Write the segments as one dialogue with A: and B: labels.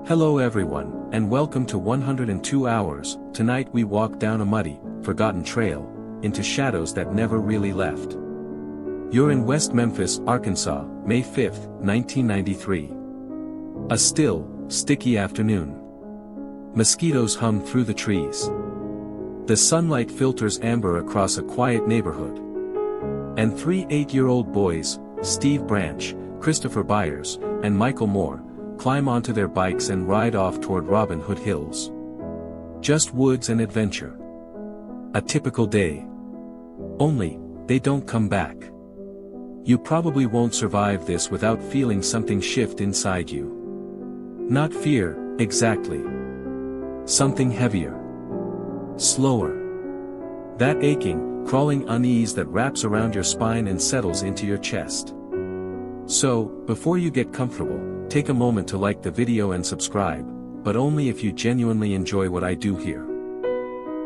A: Hello everyone, and welcome to 102 Hours. Tonight we walk down a muddy, forgotten trail, into shadows that never really left. You're in West Memphis, Arkansas, May 5, 1993. A still, sticky afternoon. Mosquitoes hum through the trees. The sunlight filters amber across a quiet neighborhood. And three 8-year-old boys, Steve Branch, Christopher Byers, and Michael Moore, climb onto their bikes and ride off toward Robin Hood Hills. Just woods and adventure. A typical day. Only, they don't come back. You probably won't survive this without feeling something shift inside you. Not fear, exactly. Something heavier. Slower. That aching, crawling unease that wraps around your spine and settles into your chest. So, before you get comfortable, take a moment to like the video and subscribe, but only if you genuinely enjoy what I do here.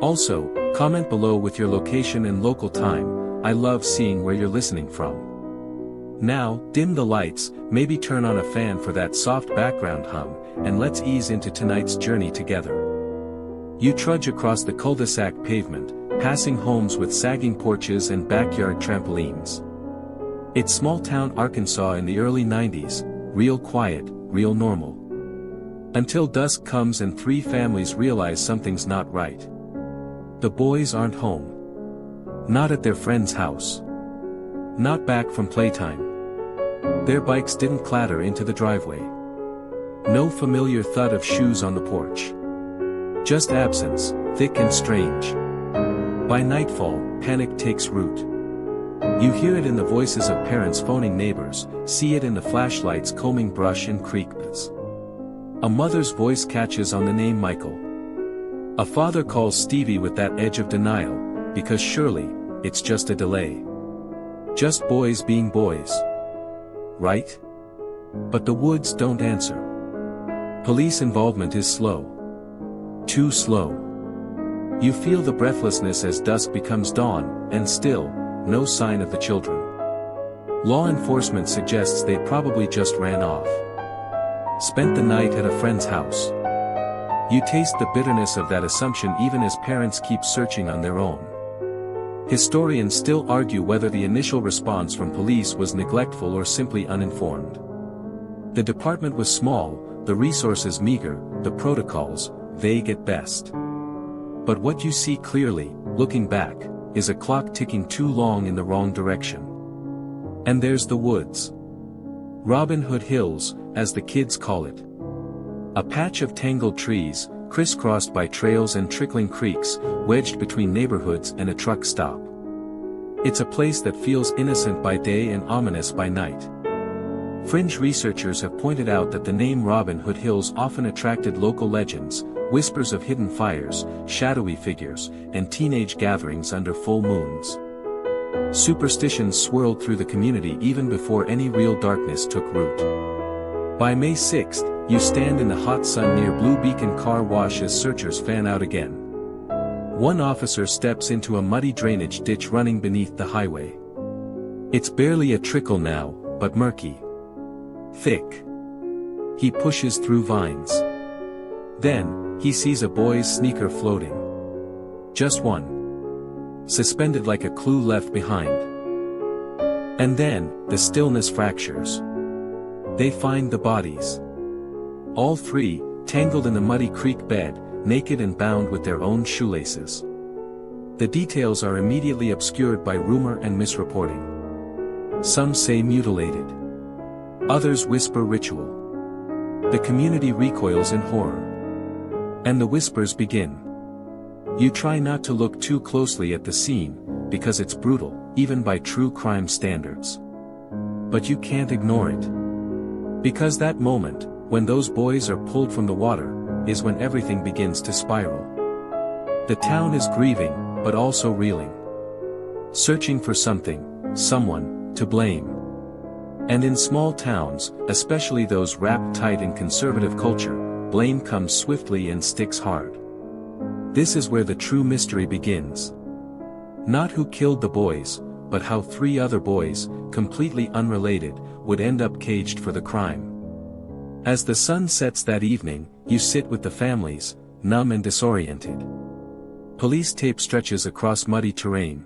A: Also, comment below with your location and local time. I love seeing where you're listening from. Now, dim the lights, maybe turn on a fan for that soft background hum, and let's ease into tonight's journey together. You trudge across the cul-de-sac pavement, passing homes with sagging porches and backyard trampolines. It's small-town Arkansas in the early 90s, real quiet, real normal. Until dusk comes and three families realize something's not right. The boys aren't home. Not at their friend's house. Not back from playtime. Their bikes didn't clatter into the driveway. No familiar thud of shoes on the porch. Just absence, thick and strange. By nightfall, panic takes root. You hear it in the voices of parents phoning neighbors, see it in the flashlights combing brush and creek beds. A mother's voice catches on the name Michael. A father calls Stevie with that edge of denial, because surely, it's just a delay. Just boys being boys. Right? But the woods don't answer. Police involvement is slow. Too slow. You feel the breathlessness as dusk becomes dawn, and still, no sign of the children. Law enforcement suggests they probably just ran off. Spent the night at a friend's house. You taste the bitterness of that assumption even as parents keep searching on their own. Historians still argue whether the initial response from police was neglectful or simply uninformed. The department was small, the resources meager, the protocols, vague at best. But what you see clearly, looking back, is a clock ticking too long in the wrong direction. And there's the woods. Robin Hood Hills, as the kids call it. A patch of tangled trees, crisscrossed by trails and trickling creeks, wedged between neighborhoods and a truck stop. It's a place that feels innocent by day and ominous by night. Fringe researchers have pointed out that the name Robin Hood Hills often attracted local legends, whispers of hidden fires, shadowy figures, and teenage gatherings under full moons. Superstitions swirled through the community even before any real darkness took root. By May 6, you stand in the hot sun near Blue Beacon Car Wash as searchers fan out again. One officer steps into a muddy drainage ditch running beneath the highway. It's barely a trickle now, but murky. Thick. He pushes through vines. Then, he sees a boy's sneaker floating. Just one. Suspended like a clue left behind. And then, the stillness fractures. They find the bodies. All three, tangled in the muddy creek bed, naked and bound with their own shoelaces. The details are immediately obscured by rumor and misreporting. Some say mutilated. Others whisper ritual. The community recoils in horror. And the whispers begin. You try not to look too closely at the scene, because it's brutal, even by true crime standards. But you can't ignore it. Because that moment, when those boys are pulled from the water, is when everything begins to spiral. The town is grieving, but also reeling. Searching for something, someone, to blame. And in small towns, especially those wrapped tight in conservative culture, blame comes swiftly and sticks hard. This is where the true mystery begins. Not who killed the boys, but how three other boys, completely unrelated, would end up caged for the crime. As the sun sets that evening, you sit with the families, numb and disoriented. Police tape stretches across muddy terrain.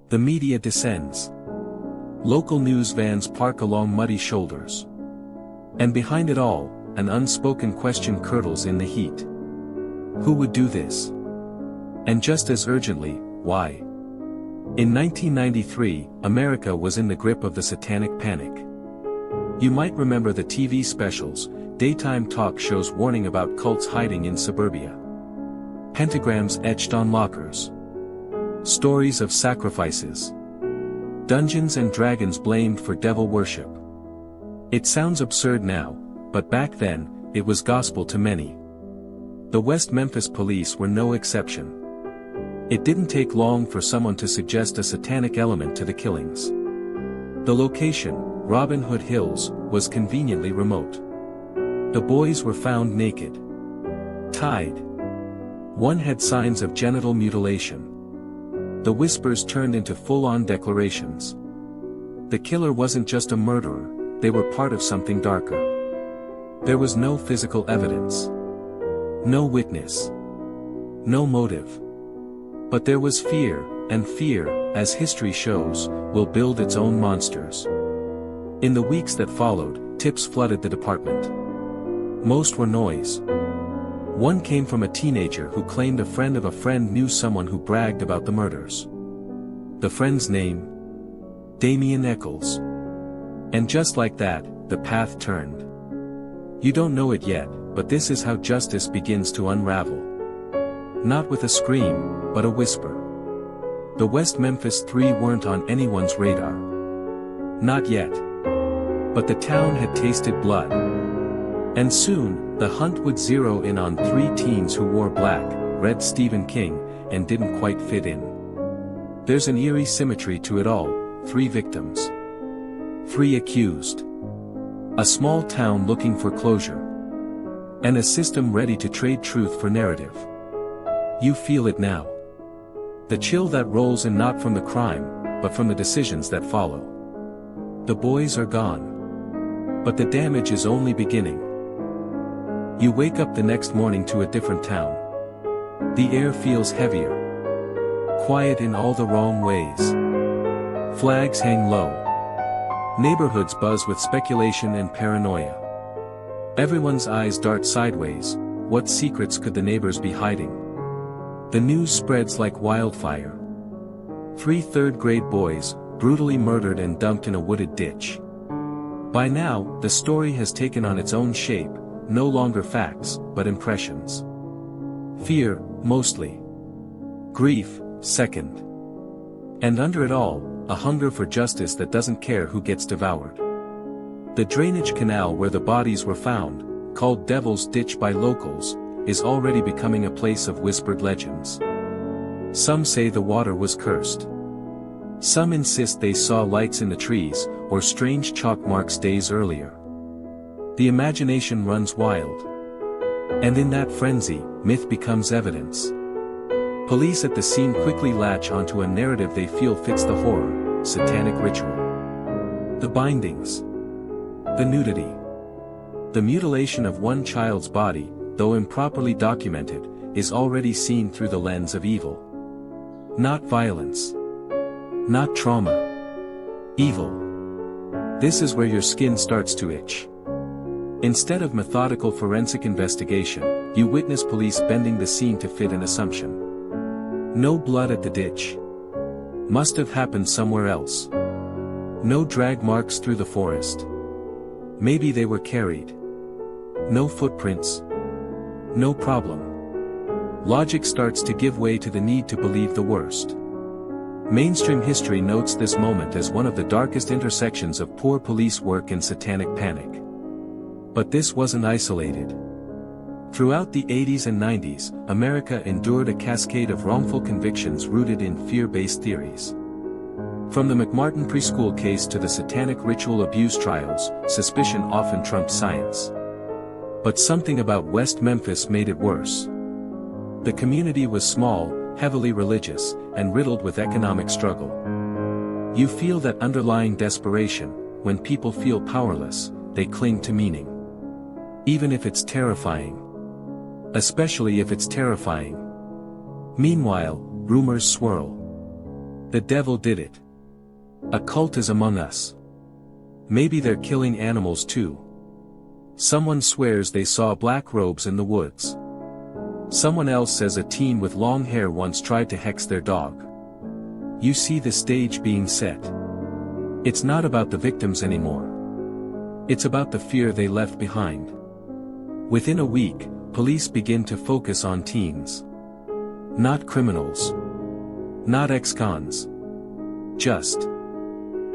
A: The media descends. Local news vans park along muddy shoulders. And behind it all, an unspoken question curdles in the heat. Who would do this? And just as urgently, why? In 1993, America was in the grip of the satanic panic. You might remember the TV specials, daytime talk shows warning about cults hiding in suburbia. Pentagrams etched on lockers. Stories of sacrifices. Dungeons and dragons blamed for devil worship. It sounds absurd now, but back then, it was gospel to many. The West Memphis police were no exception. It didn't take long for someone to suggest a satanic element to the killings. The location, Robin Hood Hills, was conveniently remote. The boys were found naked. Tied. One had signs of genital mutilation. The whispers turned into full-on declarations. The killer wasn't just a murderer, they were part of something darker. There was no physical evidence. No witness. No motive. But there was fear, and fear, as history shows, will build its own monsters. In the weeks that followed, tips flooded the department. Most were noise. One came from a teenager who claimed a friend of a friend knew someone who bragged about the murders. The friend's name? Damien Eccles. And just like that, the path turned. You don't know it yet, but this is how justice begins to unravel. Not with a scream, but a whisper. The West Memphis Three weren't on anyone's radar. Not yet. But the town had tasted blood. And soon, the hunt would zero in on 3 teens who wore black, read Stephen King, and didn't quite fit in. There's an eerie symmetry to it all, 3 victims. 3 accused. A small town looking for closure. And a system ready to trade truth for narrative. You feel it now. The chill that rolls in not from the crime, but from the decisions that follow. The boys are gone. But the damage is only beginning. You wake up the next morning to a different town. The air feels heavier. Quiet in all the wrong ways. Flags hang low. Neighborhoods buzz with speculation and paranoia. Everyone's eyes dart sideways. What secrets could the neighbors be hiding? The news spreads like wildfire. 3 third-grade boys, brutally murdered and dumped in a wooded ditch. By now, the story has taken on its own shape, no longer facts, but impressions. Fear, mostly. Grief, second. And under it all, a hunger for justice that doesn't care who gets devoured. The drainage canal where the bodies were found, called Devil's Ditch by locals, is already becoming a place of whispered legends. Some say the water was cursed. Some insist they saw lights in the trees, or strange chalk marks days earlier. The imagination runs wild. And in that frenzy, myth becomes evidence. Police at the scene quickly latch onto a narrative they feel fits the horror, satanic ritual. The bindings. The nudity. The mutilation of one child's body, though improperly documented, is already seen through the lens of evil. Not violence. Not trauma. Evil. This is where your skin starts to itch. Instead of methodical forensic investigation, you witness police bending the scene to fit an assumption. No blood at the ditch. Must have happened somewhere else. No drag marks through the forest. Maybe they were carried. No footprints. No problem. Logic starts to give way to the need to believe the worst. Mainstream history notes this moment as one of the darkest intersections of poor police work and satanic panic. But this wasn't isolated. Throughout the 80s and 90s, America endured a cascade of wrongful convictions rooted in fear-based theories. From the McMartin preschool case to the satanic ritual abuse trials, suspicion often trumped science. But something about West Memphis made it worse. The community was small, heavily religious, and riddled with economic struggle. You feel that underlying desperation. When people feel powerless, they cling to meaning. Even if it's terrifying. Especially if it's terrifying. Meanwhile, rumors swirl. The devil did it. A cult is among us. Maybe they're killing animals too. Someone swears they saw black robes in the woods. Someone else says a teen with long hair once tried to hex their dog. You see the stage being set. It's not about the victims anymore. It's about the fear they left behind. Within a week, police begin to focus on teens. Not criminals. Not ex-cons. Just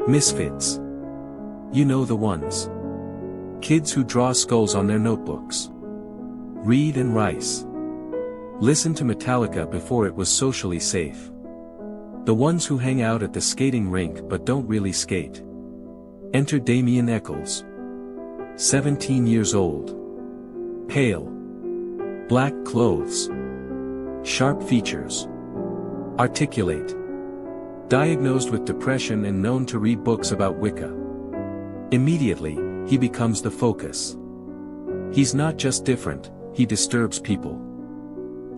A: misfits. You know the ones. Kids who draw skulls on their notebooks. Read and write. Listen to Metallica before it was socially safe. The ones who hang out at the skating rink but don't really skate. Enter Damien Eccles. 17 years old. Pale. Black clothes. Sharp features. Articulate. Diagnosed with depression and known to read books about Wicca. Immediately, he becomes the focus. He's not just different, he disturbs people.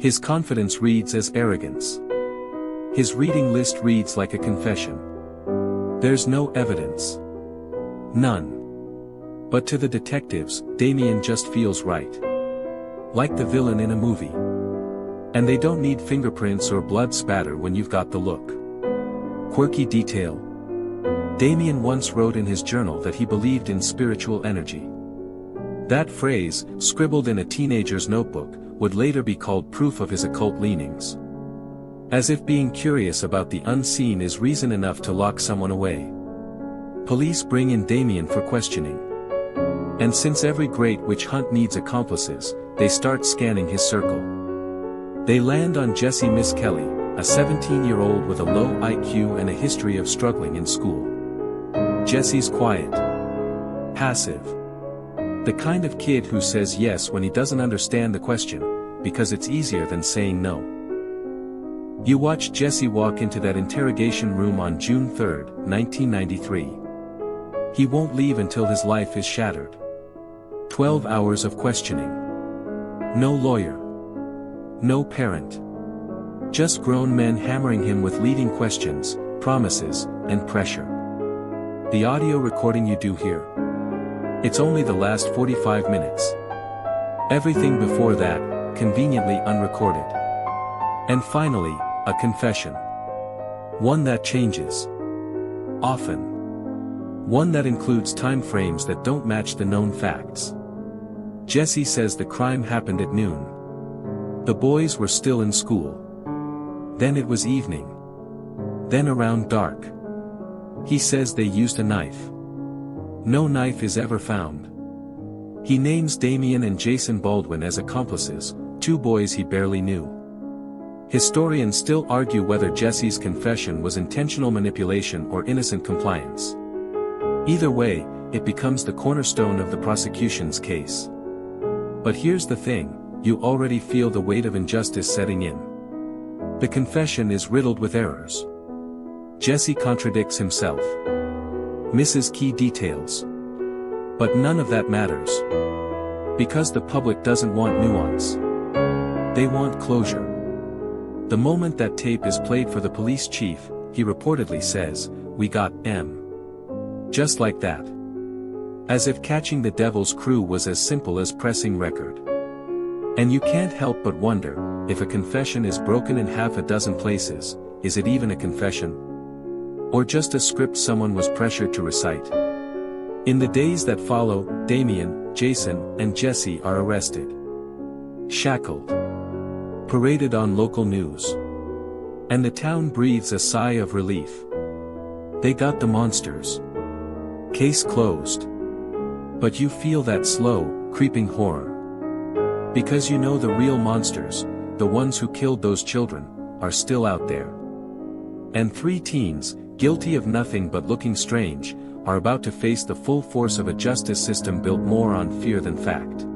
A: His confidence reads as arrogance. His reading list reads like a confession. There's no evidence. None. But to the detectives, Damien just feels right. Like the villain in a movie. And they don't need fingerprints or blood spatter when you've got the look. Quirky detail. Damien once wrote in his journal that he believed in spiritual energy. That phrase, scribbled in a teenager's notebook, would later be called proof of his occult leanings. As if being curious about the unseen is reason enough to lock someone away. Police bring in Damien for questioning. And since every great witch hunt needs accomplices, they start scanning his circle. They land on Jessie Miss Kelly, a 17-year-old with a low IQ and a history of struggling in school. Jessie's quiet. Passive. The kind of kid who says yes when he doesn't understand the question, because it's easier than saying no. You watch Jessie walk into that interrogation room on June 3, 1993. He won't leave until his life is shattered. 12 hours of questioning. No lawyer. No parent. Just grown men hammering him with leading questions, promises, and pressure. The audio recording you do hear. It's only the last 45 minutes. Everything before that, conveniently unrecorded. And finally, a confession. One that changes. Often. One that includes time frames that don't match the known facts. Jessie says the crime happened at noon. The boys were still in school. Then it was evening. Then around dark. He says they used a knife. No knife is ever found. He names Damien and Jason Baldwin as accomplices, two boys he barely knew. Historians still argue whether Jessie's confession was intentional manipulation or innocent compliance. Either way, it becomes the cornerstone of the prosecution's case. But here's the thing, you already feel the weight of injustice setting in. The confession is riddled with errors. Jessie contradicts himself. Misses key details. But none of that matters. Because the public doesn't want nuance. They want closure. The moment that tape is played for the police chief, he reportedly says, "We got M." Just like that. As if catching the devil's crew was as simple as pressing record. And you can't help but wonder, if a confession is broken in half a dozen places, is it even a confession? Or just a script someone was pressured to recite? In the days that follow, Damien, Jason, and Jessie are arrested. Shackled. Paraded on local news. And the town breathes a sigh of relief. They got the monsters. Case closed. But you feel that slow, creeping horror. Because you know the real monsters, the ones who killed those children, are still out there. And three teens, guilty of nothing but looking strange, are about to face the full force of a justice system built more on fear than fact.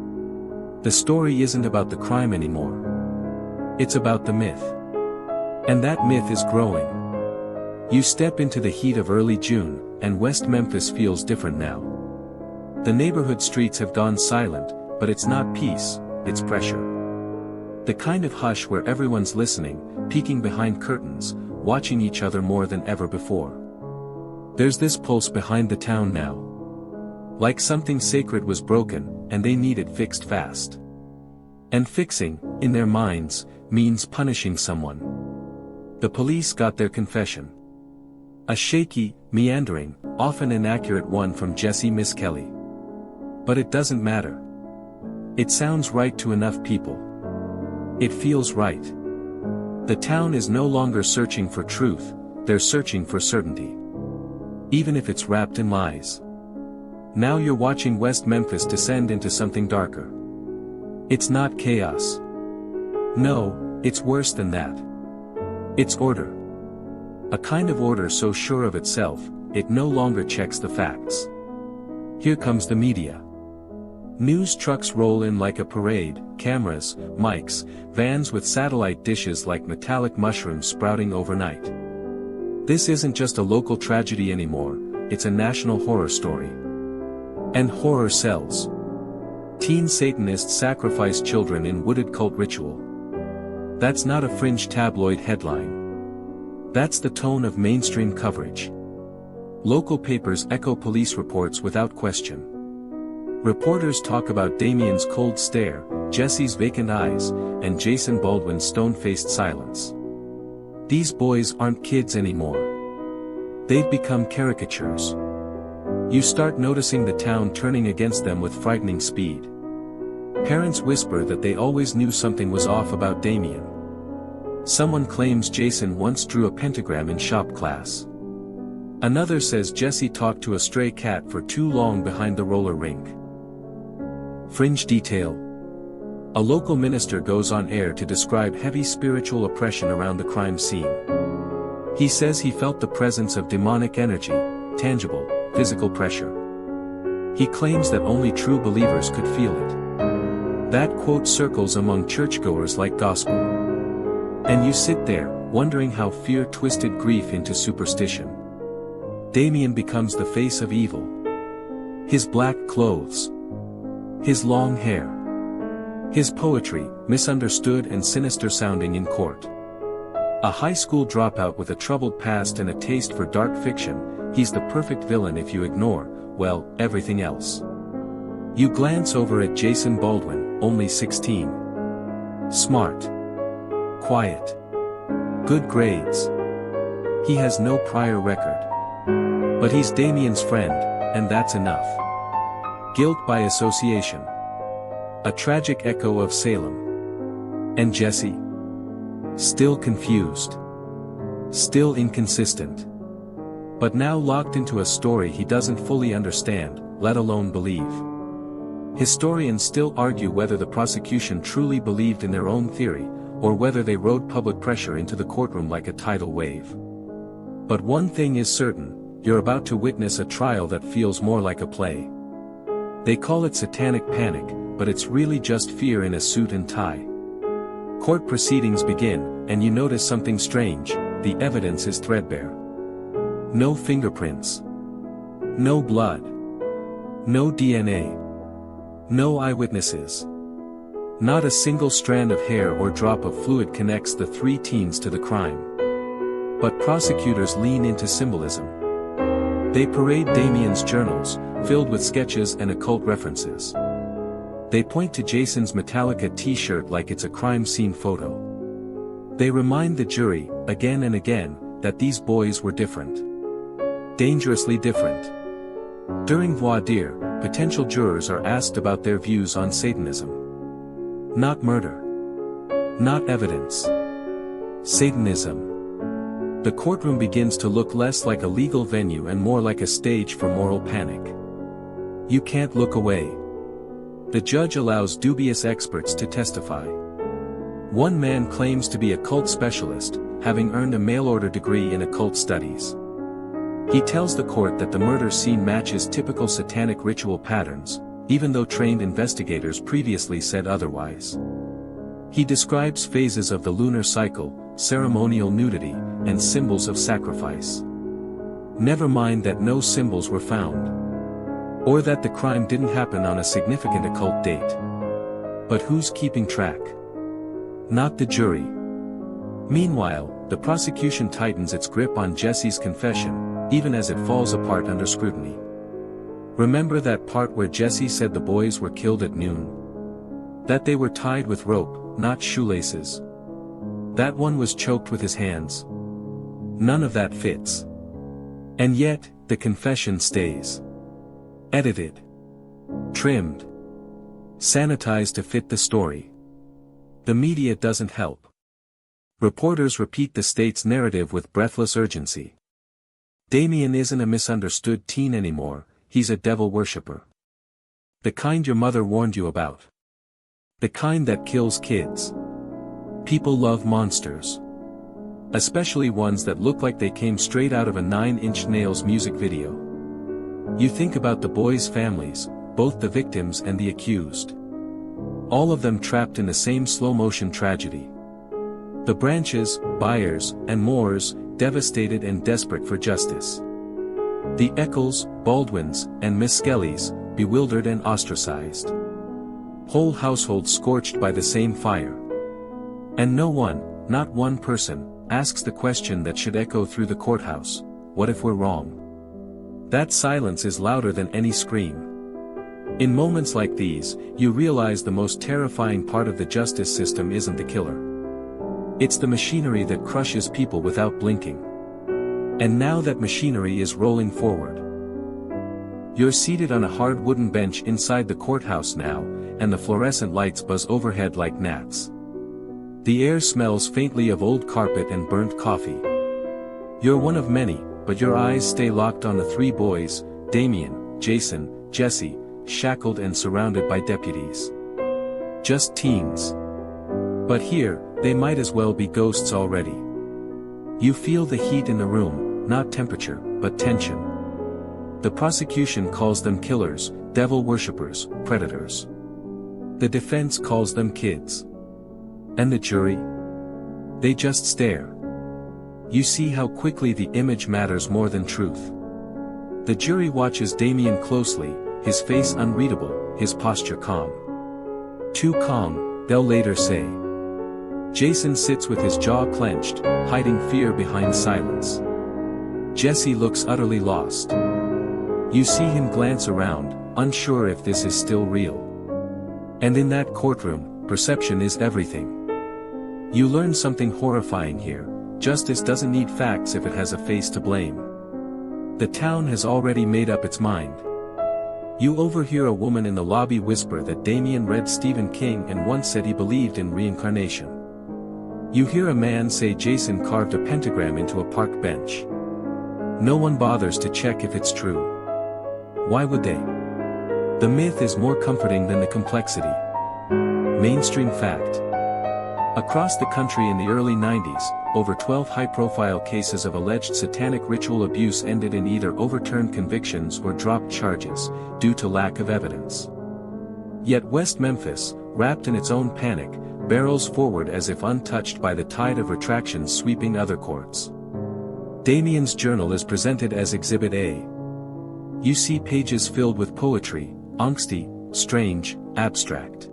A: The story isn't about the crime anymore. It's about the myth. And that myth is growing. You step into the heat of early June, and West Memphis feels different now. The neighborhood streets have gone silent, but it's not peace, it's pressure. The kind of hush where everyone's listening, peeking behind curtains, watching each other more than ever before. There's this pulse behind the town now. Like something sacred was broken, and they need it fixed fast. And fixing, in their minds, means punishing someone. The police got their confession. A shaky, meandering, often inaccurate one from Jesse Miss Kelly. But it doesn't matter. It sounds right to enough people. It feels right. The town is no longer searching for truth, they're searching for certainty. Even if it's wrapped in lies. Now you're watching West Memphis descend into something darker. It's not chaos. No, it's worse than that. It's order. A kind of order so sure of itself, it no longer checks the facts. Here comes the media. News trucks roll in like a parade, cameras, mics, vans with satellite dishes like metallic mushrooms sprouting overnight. This isn't just a local tragedy anymore, it's a national horror story. And horror sells. Teen Satanists sacrifice children in wooded cult ritual. That's not a fringe tabloid headline. That's the tone of mainstream coverage. Local papers echo police reports without question. Reporters talk about Damien's cold stare, Jesse's vacant eyes, and Jason Baldwin's stone-faced silence. These boys aren't kids anymore. They've become caricatures. You start noticing the town turning against them with frightening speed. Parents whisper that they always knew something was off about Damien. Someone claims Jason once drew a pentagram in shop class. Another says Jesse talked to a stray cat for too long behind the roller rink. Fringe detail. A local minister goes on air to describe heavy spiritual oppression around the crime scene. He says he felt the presence of demonic energy, tangible, physical pressure. He claims that only true believers could feel it. That quote circles among churchgoers like gospel. And you sit there, wondering how fear twisted grief into superstition. Damien becomes the face of evil. His black clothes. His long hair. His poetry, misunderstood and sinister sounding in court. A high school dropout with a troubled past and a taste for dark fiction, he's the perfect villain if you ignore, well, everything else. You glance over at Jason Baldwin, only 16. Smart. Quiet. Good grades. He has no prior record. But he's Damien's friend, and that's enough. Guilt by association. A tragic echo of Salem. And Jesse? Still confused. Still inconsistent. But now locked into a story he doesn't fully understand, let alone believe. Historians still argue whether the prosecution truly believed in their own theory, or whether they rode public pressure into the courtroom like a tidal wave. But one thing is certain, you're about to witness a trial that feels more like a play. They call it satanic panic, but it's really just fear in a suit and tie. Court proceedings begin, and you notice something strange, the evidence is threadbare. No fingerprints. No blood. No DNA. No eyewitnesses. Not a single strand of hair or drop of fluid connects the three teens to the crime. But prosecutors lean into symbolism. They parade Damien's journals, filled with sketches and occult references. They point to Jason's Metallica t-shirt like it's a crime scene photo. They remind the jury, again and again, that these boys were different. Dangerously different. During voir dire, potential jurors are asked about their views on Satanism. Not murder. Not evidence. Satanism. The courtroom begins to look less like a legal venue and more like a stage for moral panic. You can't look away. The judge allows dubious experts to testify. One man claims to be a cult specialist, having earned a mail-order degree in occult studies. He tells the court that the murder scene matches typical satanic ritual patterns, even though trained investigators previously said otherwise. He describes phases of the lunar cycle, ceremonial nudity, and symbols of sacrifice. Never mind that no symbols were found. Or that the crime didn't happen on a significant occult date. But who's keeping track? Not the jury. Meanwhile, the prosecution tightens its grip on Jesse's confession, even as it falls apart under scrutiny. Remember that part where Jesse said the boys were killed at noon? That they were tied with rope, not shoelaces. That one was choked with his hands. None of that fits. And yet, the confession stays. Edited. Trimmed. Sanitized to fit the story. The media doesn't help. Reporters repeat the state's narrative with breathless urgency. Damien isn't a misunderstood teen anymore, he's a devil worshipper. The kind your mother warned you about. The kind that kills kids. People love monsters. Especially ones that look like they came straight out of a 9 Inch Nails music video. You think about the boys' families, both the victims and the accused. All of them trapped in the same slow-motion tragedy. The Branches, Byers, and Moores, devastated and desperate for justice. The Eccles, Baldwins, and Miss Skellys, bewildered and ostracized. Whole households scorched by the same fire. And no one, not one person, asks the question that should echo through the courthouse: what if we're wrong? That silence is louder than any scream. In moments like these, you realize the most terrifying part of the justice system isn't the killer. It's the machinery that crushes people without blinking. And now that machinery is rolling forward. You're seated on a hard wooden bench inside the courthouse now, and the fluorescent lights buzz overhead like gnats. The air smells faintly of old carpet and burnt coffee. You're one of many, but your eyes stay locked on the 3 boys, Damien, Jason, Jesse, shackled and surrounded by deputies. Just teens. But here, they might as well be ghosts already. You feel the heat in the room, not temperature, but tension. The prosecution calls them killers, devil worshippers, predators. The defense calls them kids. And the jury? They just stare. You see how quickly the image matters more than truth. The jury watches Damien closely, his face unreadable, his posture calm. Too calm, they'll later say. Jason sits with his jaw clenched, hiding fear behind silence. Jesse looks utterly lost. You see him glance around, unsure if this is still real. And in that courtroom, perception is everything. You learn something horrifying here: justice doesn't need facts if it has a face to blame. The town has already made up its mind. You overhear a woman in the lobby whisper that Damien read Stephen King and once said he believed in reincarnation. You hear a man say Jason carved a pentagram into a park bench. No one bothers to check if it's true. Why would they? The myth is more comforting than the complexity. Mainstream fact. Across the country in the early 90s, over 12 high-profile cases of alleged satanic ritual abuse ended in either overturned convictions or dropped charges, due to lack of evidence. Yet West Memphis, wrapped in its own panic, barrels forward as if untouched by the tide of retractions sweeping other courts. Damien's journal is presented as Exhibit A. You see pages filled with poetry, angsty, strange, abstract.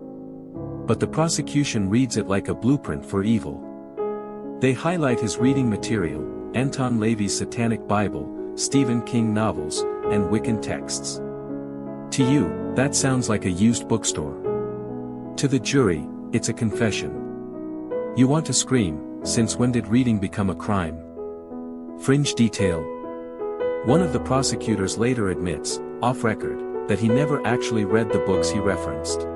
A: But the prosecution reads it like a blueprint for evil. They highlight his reading material, Anton LaVey's Satanic Bible, Stephen King novels, and Wiccan texts. To you, that sounds like a used bookstore. To the jury, it's a confession. You want to scream: since when did reading become a crime? Fringe detail. One of the prosecutors later admits, off record, that he never actually read the books he referenced.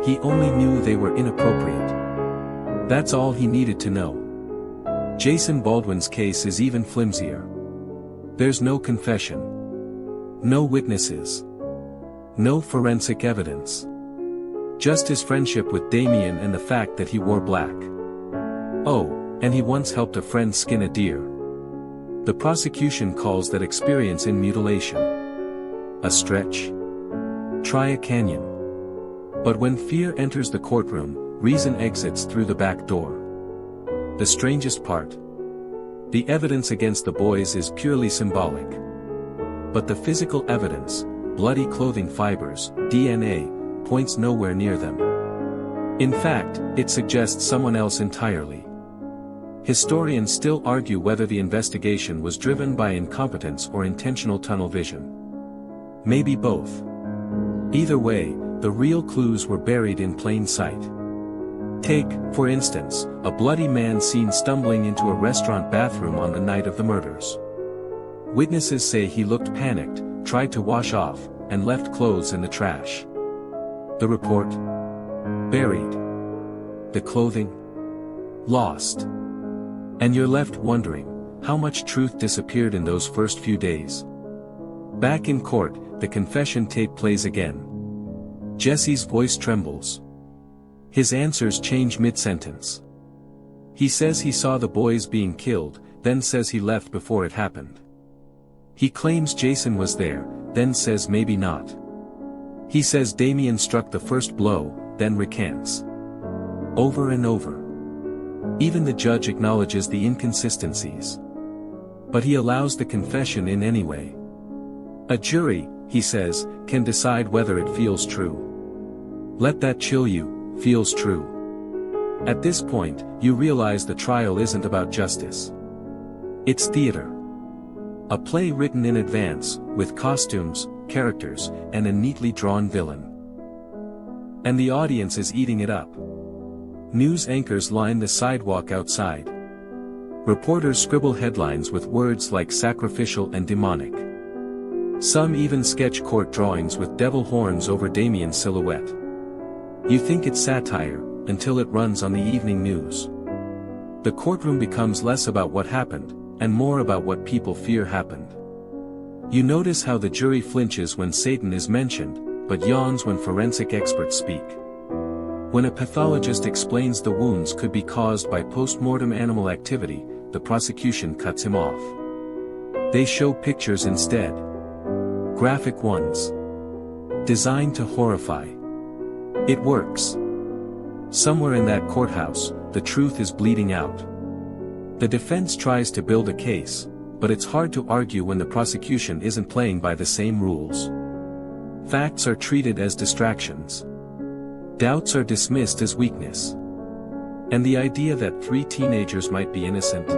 A: He only knew they were inappropriate. That's all he needed to know. Jason Baldwin's case is even flimsier. There's no confession. No witnesses. No forensic evidence. Just his friendship with Damien and the fact that he wore black. Oh, and he once helped a friend skin a deer. The prosecution calls that experience in mutilation. A stretch? Try a canyon. But when fear enters the courtroom, reason exits through the back door. The strangest part. The evidence against the boys is purely symbolic. But the physical evidence, bloody clothing fibers, DNA, points nowhere near them. In fact, it suggests someone else entirely. Historians still argue whether the investigation was driven by incompetence or intentional tunnel vision. Maybe both. Either way, the real clues were buried in plain sight. Take, for instance, a bloody man seen stumbling into a restaurant bathroom on the night of the murders. Witnesses say he looked panicked, tried to wash off, and left clothes in the trash. The report? Buried. The clothing? Lost. And you're left wondering, how much truth disappeared in those first few days? Back in court, the confession tape plays again. Jesse's voice trembles. His answers change mid-sentence. He says he saw the boys being killed, then says he left before it happened. He claims Jason was there, then says maybe not. He says Damien struck the first blow, then recants. Over and over. Even the judge acknowledges the inconsistencies. But he allows the confession in anyway. A jury, he says, can decide whether it feels true. Let that chill you, feels true. At this point, you realize the trial isn't about justice. It's theater. A play written in advance, with costumes, characters, and a neatly drawn villain. And the audience is eating it up. News anchors line the sidewalk outside. Reporters scribble headlines with words like sacrificial and demonic. Some even sketch court drawings with devil horns over Damien's silhouette. You think it's satire, until it runs on the evening news. The courtroom becomes less about what happened, and more about what people fear happened. You notice how the jury flinches when Satan is mentioned, but yawns when forensic experts speak. When a pathologist explains the wounds could be caused by post-mortem animal activity, the prosecution cuts him off. They show pictures instead. Graphic ones. Designed to horrify. It works. Somewhere in that courthouse, the truth is bleeding out. The defense tries to build a case, but it's hard to argue when the prosecution isn't playing by the same rules. Facts are treated as distractions. Doubts are dismissed as weakness. And the idea that 3 teenagers might be innocent?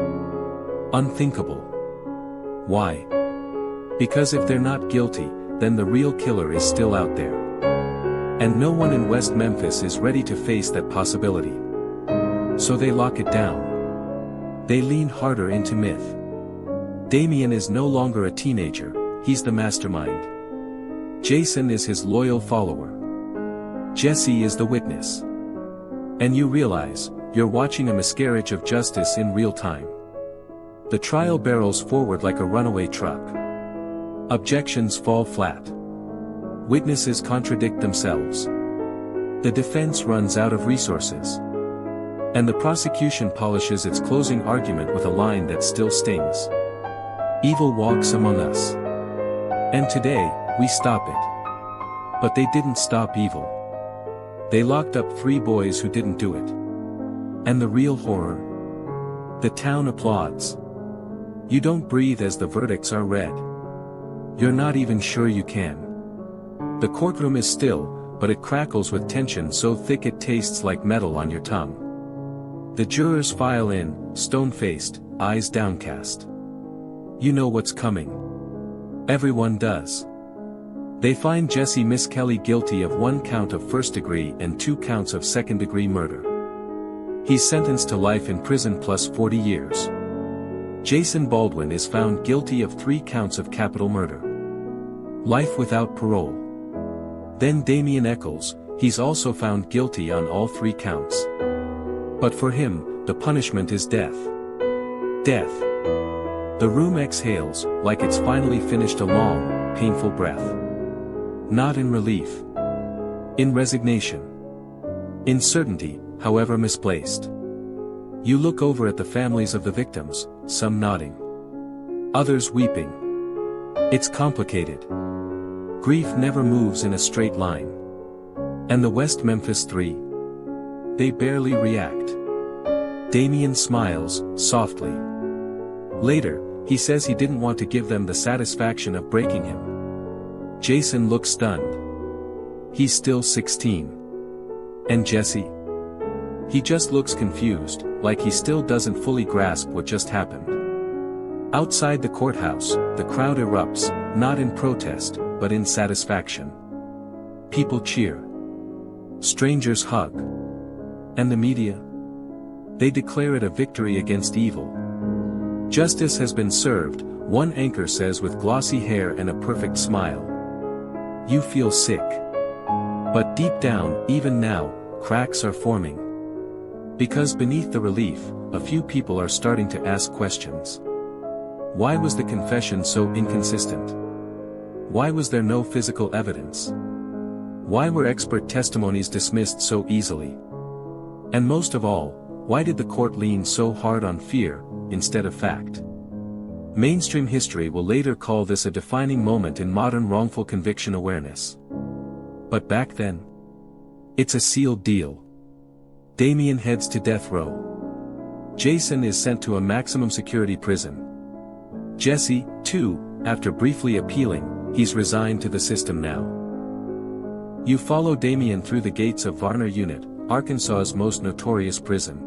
A: Unthinkable. Why? Because if they're not guilty, then the real killer is still out there. And no one in West Memphis is ready to face that possibility. So they lock it down. They lean harder into myth. Damien is no longer a teenager, he's the mastermind. Jason is his loyal follower. Jesse is the witness. And you realize, you're watching a miscarriage of justice in real time. The trial barrels forward like a runaway truck. Objections fall flat. Witnesses contradict themselves. The defense runs out of resources. And the prosecution polishes its closing argument with a line that still stings. Evil walks among us. And today, we stop it. But they didn't stop evil. They locked up 3 boys who didn't do it. And the real horror? The town applauds. You don't breathe as the verdicts are read. You're not even sure you can. The courtroom is still, but it crackles with tension so thick it tastes like metal on your tongue. The jurors file in, stone-faced, eyes downcast. You know what's coming. Everyone does. They find Jesse Kelly guilty of 1 count of first-degree and 2 counts of second-degree murder. He's sentenced to life in prison plus 40 years. Jason Baldwin is found guilty of 3 counts of capital murder. Life without parole. Then Damien Eccles, he's also found guilty on all 3 counts. But for him, the punishment is death. Death. The room exhales, like it's finally finished a long, painful breath. Not in relief. In resignation. In certainty, however misplaced. You look over at the families of the victims, some nodding. Others weeping. It's complicated. Grief never moves in a straight line. And the West Memphis Three? They barely react. Damien smiles, softly. Later, he says he didn't want to give them the satisfaction of breaking him. Jason looks stunned. He's still 16. And Jesse? He just looks confused, like he still doesn't fully grasp what just happened. Outside the courthouse, the crowd erupts, not in protest, but in satisfaction. People cheer. Strangers hug. And the media? They declare it a victory against evil. Justice has been served, one anchor says with glossy hair and a perfect smile. You feel sick. But deep down, even now, cracks are forming. Because beneath the relief, a few people are starting to ask questions. Why was the confession so inconsistent? Why was there no physical evidence? Why were expert testimonies dismissed so easily? And most of all, why did the court lean so hard on fear, instead of fact? Mainstream history will later call this a defining moment in modern wrongful conviction awareness. But back then? It's a sealed deal. Damien heads to death row. Jason is sent to a maximum security prison. Jesse, too, after briefly appealing, he's resigned to the system now. You follow Damien through the gates of Varner Unit, Arkansas's most notorious prison.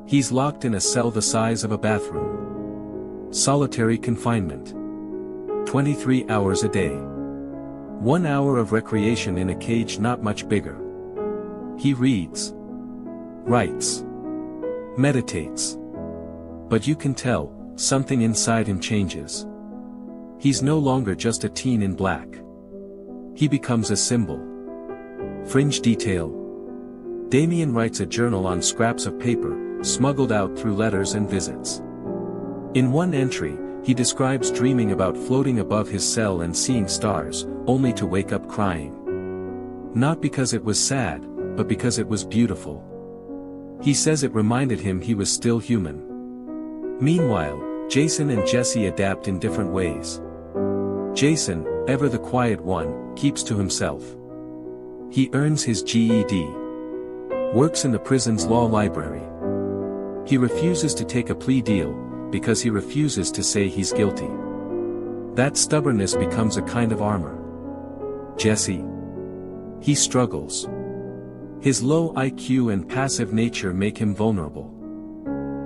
A: He's locked in a cell the size of a bathroom. Solitary confinement. 23 hours a day. 1 hour of recreation in a cage not much bigger. He reads. Writes. Meditates. But you can tell, something inside him changes. He's no longer just a teen in black. He becomes a symbol. Fringe detail. Damien writes a journal on scraps of paper, smuggled out through letters and visits. In one entry, he describes dreaming about floating above his cell and seeing stars, only to wake up crying. Not because it was sad, but because it was beautiful. He says it reminded him he was still human. Meanwhile, Jason and Jesse adapt in different ways. Jason, ever the quiet one, keeps to himself. He earns his GED. Works in the prison's law library. He refuses to take a plea deal, because he refuses to say he's guilty. That stubbornness becomes a kind of armor. Jesse. He struggles. His low IQ and passive nature make him vulnerable.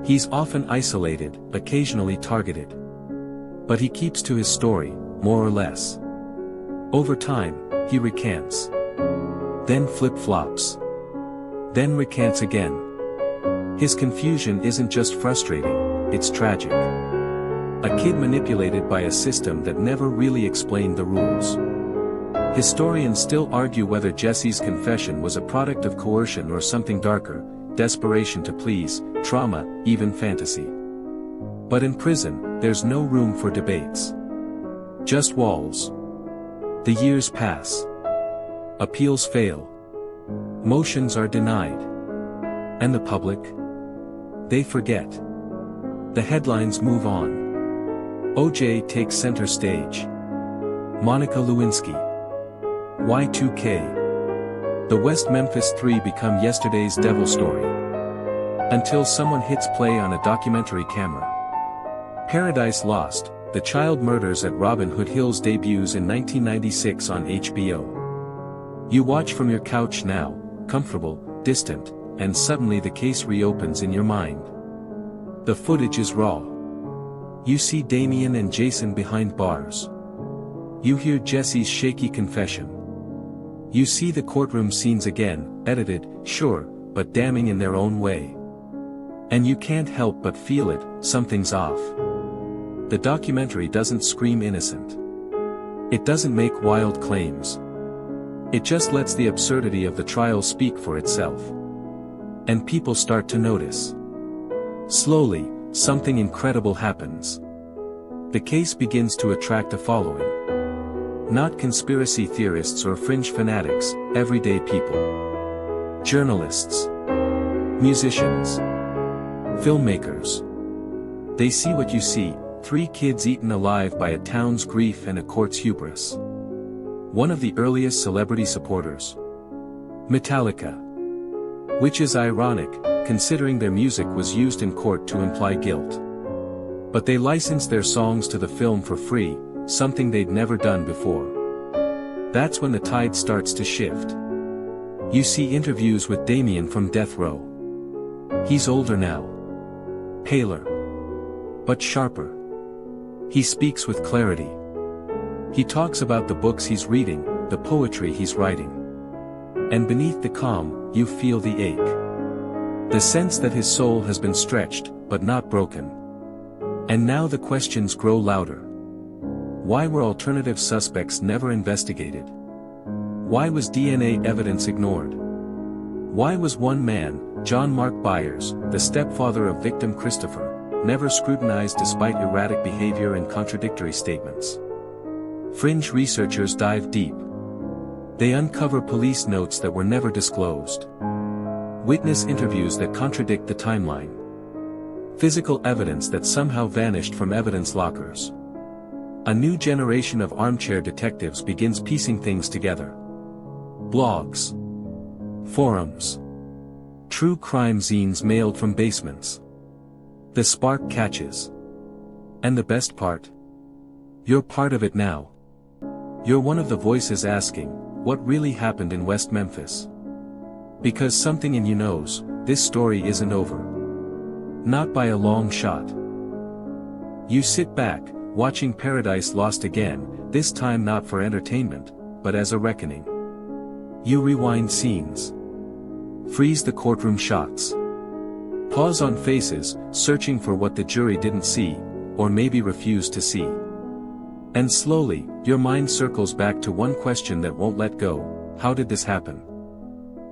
A: He's often isolated, occasionally targeted. But he keeps to his story, more or less. Over time, he recants. Then flip-flops. Then recants again. His confusion isn't just frustrating, it's tragic. A kid manipulated by a system that never really explained the rules. Historians still argue whether Jesse's confession was a product of coercion or something darker, desperation to please, trauma, even fantasy. But in prison, there's no room for debates. Just walls. The years pass. Appeals fail. Motions are denied. And the public? They forget. The headlines move on. OJ takes center stage. Monica Lewinsky. Y2K. The West Memphis Three become yesterday's devil story. Until someone hits play on a documentary camera. Paradise Lost, The Child Murders at Robin Hood Hills debuts in 1996 on HBO. You watch from your couch now, comfortable, distant, and suddenly the case reopens in your mind. The footage is raw. You see Damien and Jason behind bars. You hear Jesse's shaky confession. You see the courtroom scenes again, edited, sure, but damning in their own way. And you can't help but feel it, something's off. The documentary doesn't scream innocent. It doesn't make wild claims. It just lets the absurdity of the trial speak for itself. And people start to notice. Slowly, something incredible happens. The case begins to attract a following. Not conspiracy theorists or fringe fanatics, everyday people. Journalists. Musicians. Filmmakers. They see what you see, 3 kids eaten alive by a town's grief and a court's hubris. One of the earliest celebrity supporters. Metallica. Which is ironic, considering their music was used in court to imply guilt. But they licensed their songs to the film for free, something they'd never done before. That's when the tide starts to shift. You see interviews with Damien from death row. He's older now. Paler. But sharper. He speaks with clarity. He talks about the books he's reading, the poetry he's writing. And beneath the calm, you feel the ache. The sense that his soul has been stretched, but not broken. And now the questions grow louder. Why were alternative suspects never investigated? Why was DNA evidence ignored? Why was one man, John Mark Byers, the stepfather of victim Christopher, never scrutinized despite erratic behavior and contradictory statements? Fringe researchers dive deep. They uncover police notes that were never disclosed. Witness interviews that contradict the timeline. Physical evidence that somehow vanished from evidence lockers. A new generation of armchair detectives begins piecing things together. Blogs. Forums. True crime zines mailed from basements. The spark catches. And the best part? You're part of it now. You're one of the voices asking, what really happened in West Memphis? Because something in you knows, this story isn't over. Not by a long shot. You sit back, watching Paradise Lost again, this time not for entertainment, but as a reckoning. You rewind scenes. Freeze the courtroom shots. Pause on faces, searching for what the jury didn't see, or maybe refused to see. And slowly, your mind circles back to one question that won't let go: how did this happen?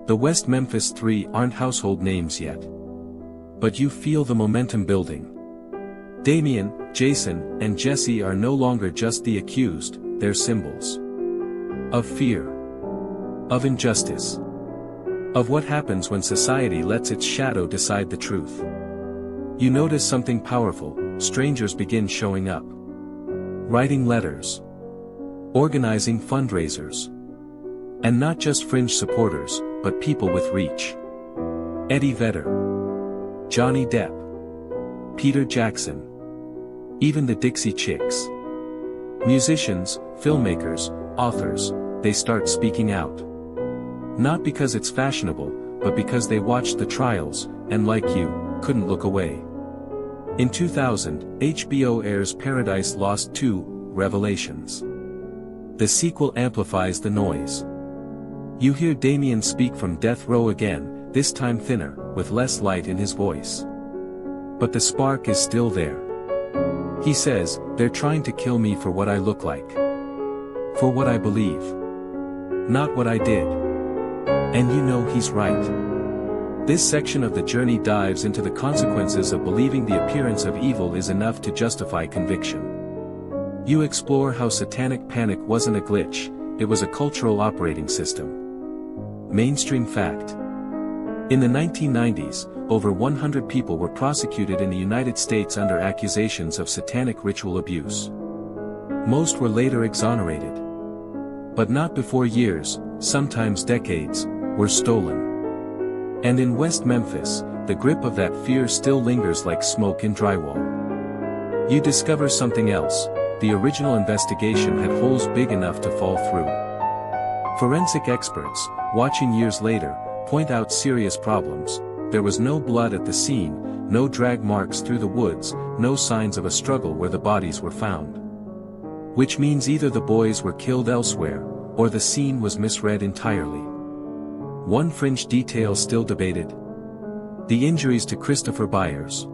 A: The West Memphis Three aren't household names yet. But you feel the momentum building. Damien, Jason, and Jesse are no longer just the accused, they're symbols. Of fear. Of injustice. Of what happens when society lets its shadow decide the truth. You notice something powerful: strangers begin showing up. Writing letters. Organizing fundraisers. And not just fringe supporters, but people with reach. Eddie Vedder. Johnny Depp. Peter Jackson. Even the Dixie Chicks. Musicians, filmmakers, authors, they start speaking out. Not because it's fashionable, but because they watched the trials, and like you, couldn't look away. In 2000, HBO airs Paradise Lost 2, Revelations. The sequel amplifies the noise. You hear Damien speak from death row again, this time thinner, with less light in his voice. But the spark is still there. He says, they're trying to kill me for what I look like. For what I believe. Not what I did. And you know he's right. This section of the journey dives into the consequences of believing the appearance of evil is enough to justify conviction. You explore how satanic panic wasn't a glitch, it was a cultural operating system. Mainstream fact. In the 1990s, over 100 people were prosecuted in the United States under accusations of satanic ritual abuse. Most were later exonerated. But not before years, sometimes decades, were stolen. And in West Memphis, the grip of that fear still lingers like smoke in drywall. You discover something else: the original investigation had holes big enough to fall through. Forensic experts, watching years later, point out serious problems. There was no blood at the scene, no drag marks through the woods, no signs of a struggle where the bodies were found. Which means either the boys were killed elsewhere, or the scene was misread entirely. One fringe detail still debated: the injuries to Christopher Byers.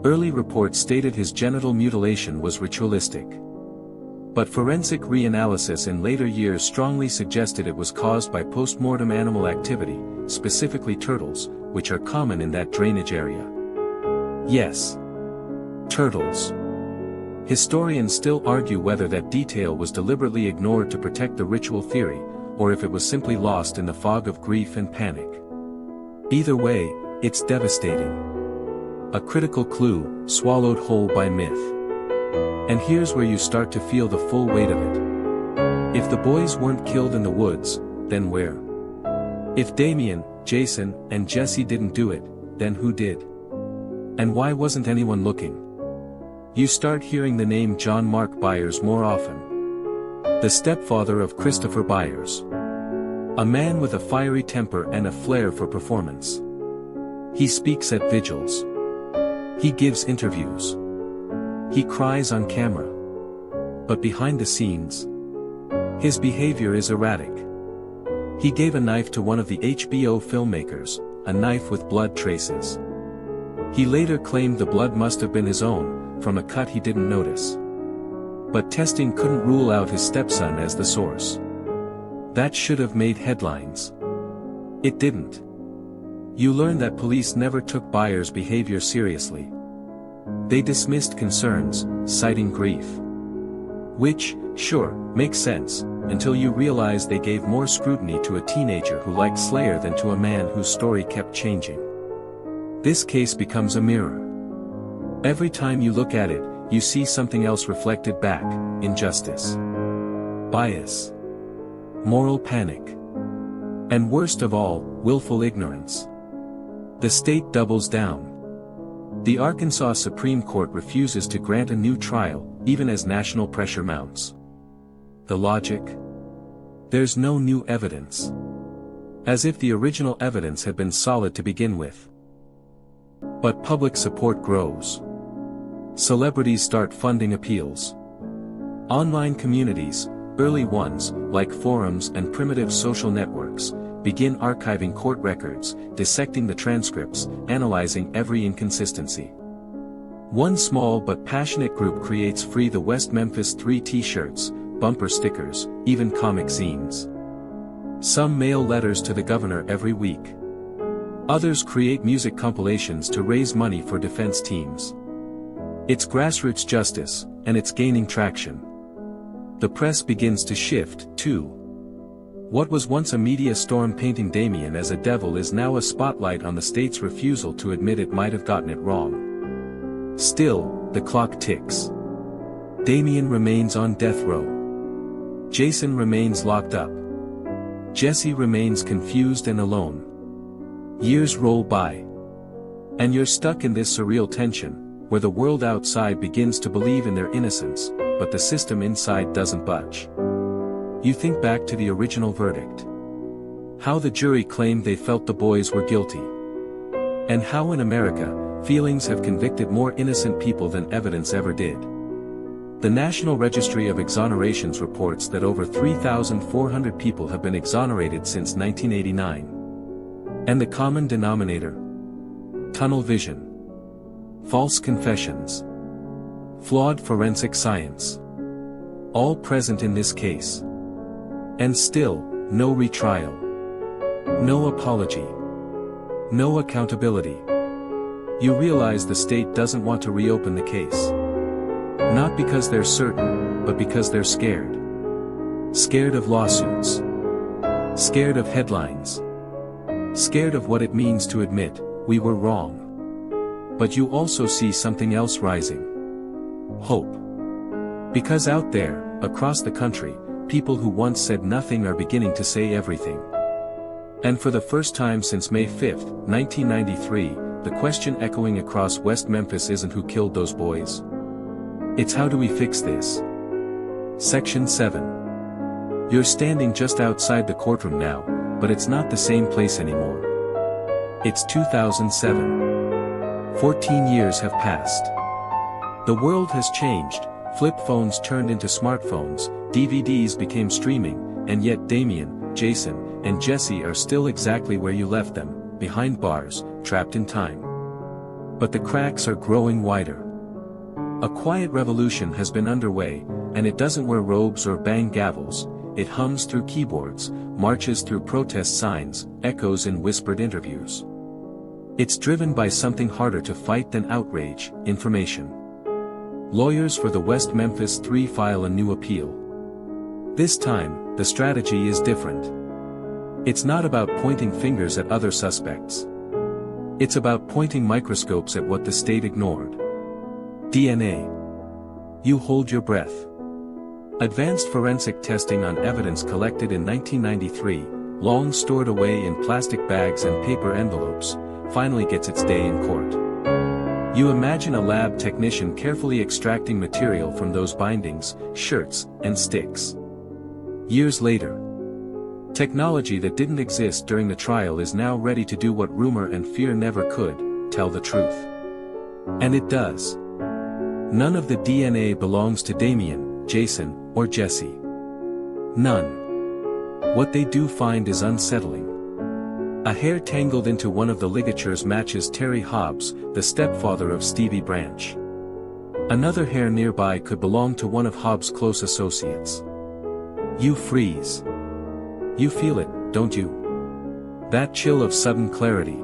A: Early reports stated his genital mutilation was ritualistic. But forensic reanalysis in later years strongly suggested it was caused by post-mortem animal activity, specifically turtles, which are common in that drainage area. Yes. Turtles. Historians still argue whether that detail was deliberately ignored to protect the ritual theory, or if it was simply lost in the fog of grief and panic. Either way, it's devastating. A critical clue, swallowed whole by myth. And here's where you start to feel the full weight of it. If the boys weren't killed in the woods, then where? If Damien, Jason, and Jesse didn't do it, then who did? And why wasn't anyone looking? You start hearing the name John Mark Byers more often. The stepfather of Christopher Byers. A man with a fiery temper and a flair for performance. He speaks at vigils. He gives interviews. He cries on camera. But behind the scenes, his behavior is erratic. He gave a knife to one of the HBO filmmakers, a knife with blood traces. He later claimed the blood must have been his own, from a cut he didn't notice. But testing couldn't rule out his stepson as the source. That should have made headlines. It didn't. You learn that police never took Byers' behavior seriously. They dismissed concerns, citing grief. Which, sure, makes sense, until you realize they gave more scrutiny to a teenager who liked Slayer than to a man whose story kept changing. This case becomes a mirror. Every time you look at it, you see something else reflected back: injustice, bias, moral panic, and worst of all, willful ignorance. The state doubles down. The Arkansas Supreme Court refuses to grant a new trial, even as national pressure mounts. The logic? There's no new evidence. As if the original evidence had been solid to begin with. But public support grows. Celebrities start funding appeals. Online communities, early ones, like forums and primitive social networks, begin archiving court records, dissecting the transcripts, analyzing every inconsistency. One small but passionate group creates Free the West Memphis Three t-shirts, bumper stickers, even comic zines. Some mail letters to the governor every week. Others create music compilations to raise money for defense teams. It's grassroots justice, and it's gaining traction. The press begins to shift, too. What was once a media storm painting Damien as a devil is now a spotlight on the state's refusal to admit it might have gotten it wrong. Still, the clock ticks. Damien remains on death row. Jason remains locked up. Jesse remains confused and alone. Years roll by. And you're stuck in this surreal tension, where the world outside begins to believe in their innocence, but the system inside doesn't budge. You think back to the original verdict. How the jury claimed they felt the boys were guilty. And how in America, feelings have convicted more innocent people than evidence ever did. The National Registry of Exonerations reports that over 3,400 people have been exonerated since 1989. And the common denominator? Tunnel vision. False confessions. Flawed forensic science. All present in this case. And still, no retrial. No apology. No accountability. You realize the state doesn't want to reopen the case. Not because they're certain, but because they're scared. Scared of lawsuits. Scared of headlines. Scared of what it means to admit, we were wrong. But you also see something else rising. Hope. Because out there, across the country, people who once said nothing are beginning to say everything. And for the first time since May 5, 1993, the question echoing across West Memphis isn't who killed those boys. It's how do we fix this? Section 7. You're standing just outside the courtroom now, but it's not the same place anymore. It's 2007. 14 years have passed. The world has changed. Flip phones turned into smartphones, DVDs became streaming, and yet Damien, Jason, and Jesse are still exactly where you left them, behind bars, trapped in time. But the cracks are growing wider. A quiet revolution has been underway, and it doesn't wear robes or bang gavels, it hums through keyboards, marches through protest signs, echoes in whispered interviews. It's driven by something harder to fight than outrage, information. Lawyers for the West Memphis Three file a new appeal. This time, the strategy is different. It's not about pointing fingers at other suspects. It's about pointing microscopes at what the state ignored. DNA. You hold your breath. Advanced forensic testing on evidence collected in 1993, long stored away in plastic bags and paper envelopes, finally gets its day in court. You imagine a lab technician carefully extracting material from those bindings, shirts, and sticks. Years later. Technology that didn't exist during the trial is now ready to do what rumor and fear never could, tell the truth. And it does. None of the DNA belongs to Damien, Jason, or Jesse. None. What they do find is unsettling. A hair tangled into one of the ligatures matches Terry Hobbs, the stepfather of Stevie Branch. Another hair nearby could belong to one of Hobbs' close associates. You freeze. You feel it, don't you? That chill of sudden clarity.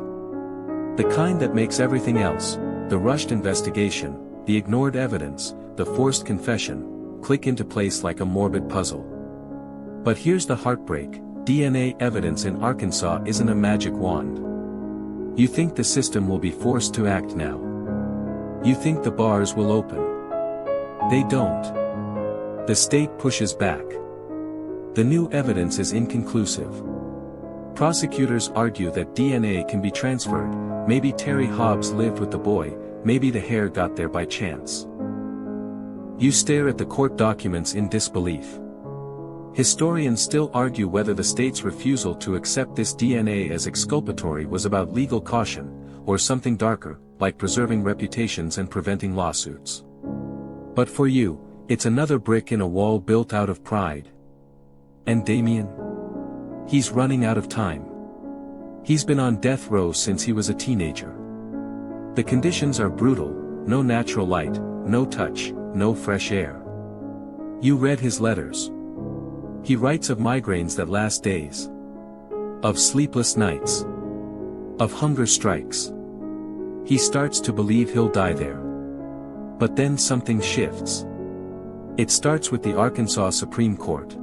A: The kind that makes everything else, the rushed investigation, the ignored evidence, the forced confession, click into place like a morbid puzzle. But here's the heartbreak, DNA evidence in Arkansas isn't a magic wand. You think the system will be forced to act now. You think the bars will open. They don't. The state pushes back. The new evidence is inconclusive. Prosecutors argue that DNA can be transferred, maybe Terry Hobbs lived with the boy, maybe the hair got there by chance. You stare at the court documents in disbelief. Historians still argue whether the state's refusal to accept this DNA as exculpatory was about legal caution, or something darker, like preserving reputations and preventing lawsuits. But for you, it's another brick in a wall built out of pride. And Damien? He's running out of time. He's been on death row since he was a teenager. The conditions are brutal, no natural light, no touch, no fresh air. You read his letters. He writes of migraines that last days. Of sleepless nights. Of hunger strikes. He starts to believe he'll die there. But then something shifts. It starts with the Arkansas Supreme Court.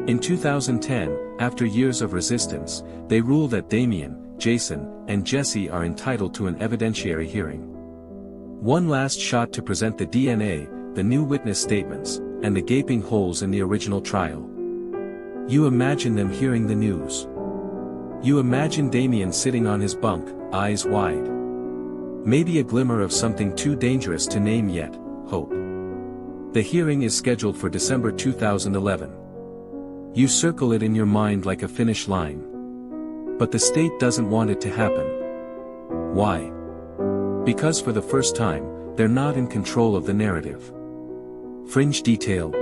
A: In 2010, after years of resistance, they rule that Damien, Jason, and Jesse are entitled to an evidentiary hearing. One last shot to present the DNA, the new witness statements, and the gaping holes in the original trial. You imagine them hearing the news. You imagine Damien sitting on his bunk, eyes wide. Maybe a glimmer of something too dangerous to name yet, hope. The hearing is scheduled for December 2011. You circle it in your mind like a finish line. But the state doesn't want it to happen. Why? Because for the first time, they're not in control of the narrative. Fringe detail.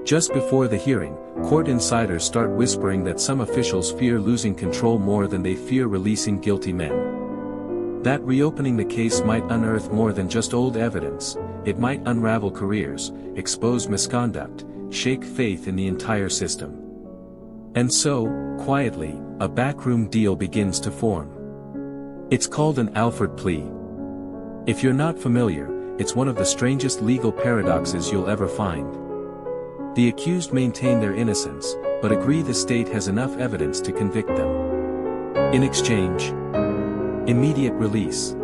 A: Just before the hearing, court insiders start whispering that some officials fear losing control more than they fear releasing guilty men. That reopening the case might unearth more than just old evidence, it might unravel careers, expose misconduct, shake faith in the entire system. And so, quietly, a backroom deal begins to form. It's called an Alford plea. If you're not familiar, it's one of the strangest legal paradoxes you'll ever find. The accused maintain their innocence, but agree the state has enough evidence to convict them. In exchange, immediate release.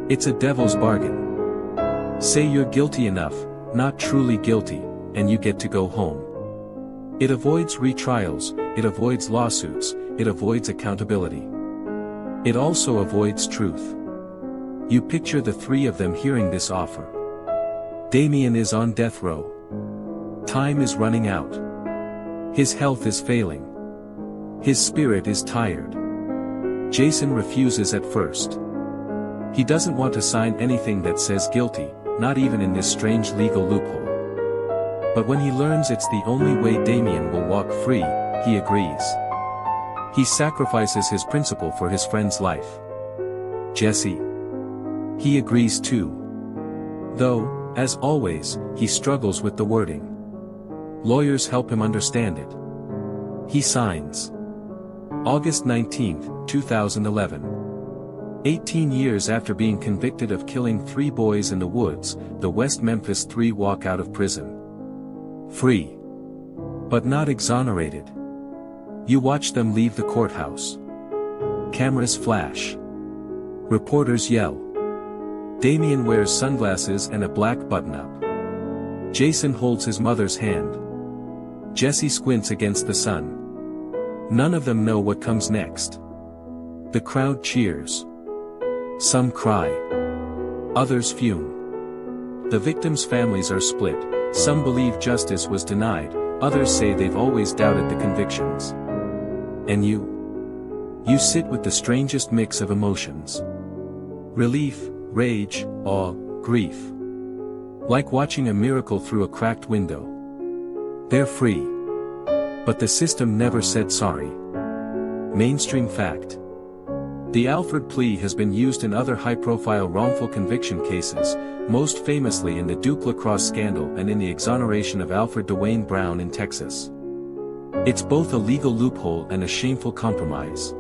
A: It's a devil's bargain. Say you're guilty enough, not truly guilty, and you get to go home. It avoids retrials, it avoids lawsuits, it avoids accountability. It also avoids truth. You picture the three of them hearing this offer. Damien is on death row. Time is running out. His health is failing. His spirit is tired. Jason refuses at first. He doesn't want to sign anything that says guilty, not even in this strange legal loophole. But when he learns it's the only way Damien will walk free, he agrees. He sacrifices his principle for his friend's life. Jesse. He agrees too. Though, as always, he struggles with the wording. Lawyers help him understand it. He signs. August 19, 2011. 18 years after being convicted of killing 3 boys in the woods, the West Memphis Three walk out of prison. Free. But not exonerated. You watch them leave the courthouse. Cameras flash. Reporters yell. Damien wears sunglasses and a black button-up. Jason holds his mother's hand. Jesse squints against the sun. None of them know what comes next. The crowd cheers. Some cry. Others fume. The victims' families are split, some believe justice was denied, others say they've always doubted the convictions. And you? You sit with the strangest mix of emotions. Relief, rage, awe, grief. Like watching a miracle through a cracked window. They're free. But the system never said sorry. Mainstream fact. The Alford plea has been used in other high-profile wrongful conviction cases, most famously in the Duke lacrosse scandal and in the exoneration of Alfred Dwayne Brown in Texas. It's both a legal loophole and a shameful compromise.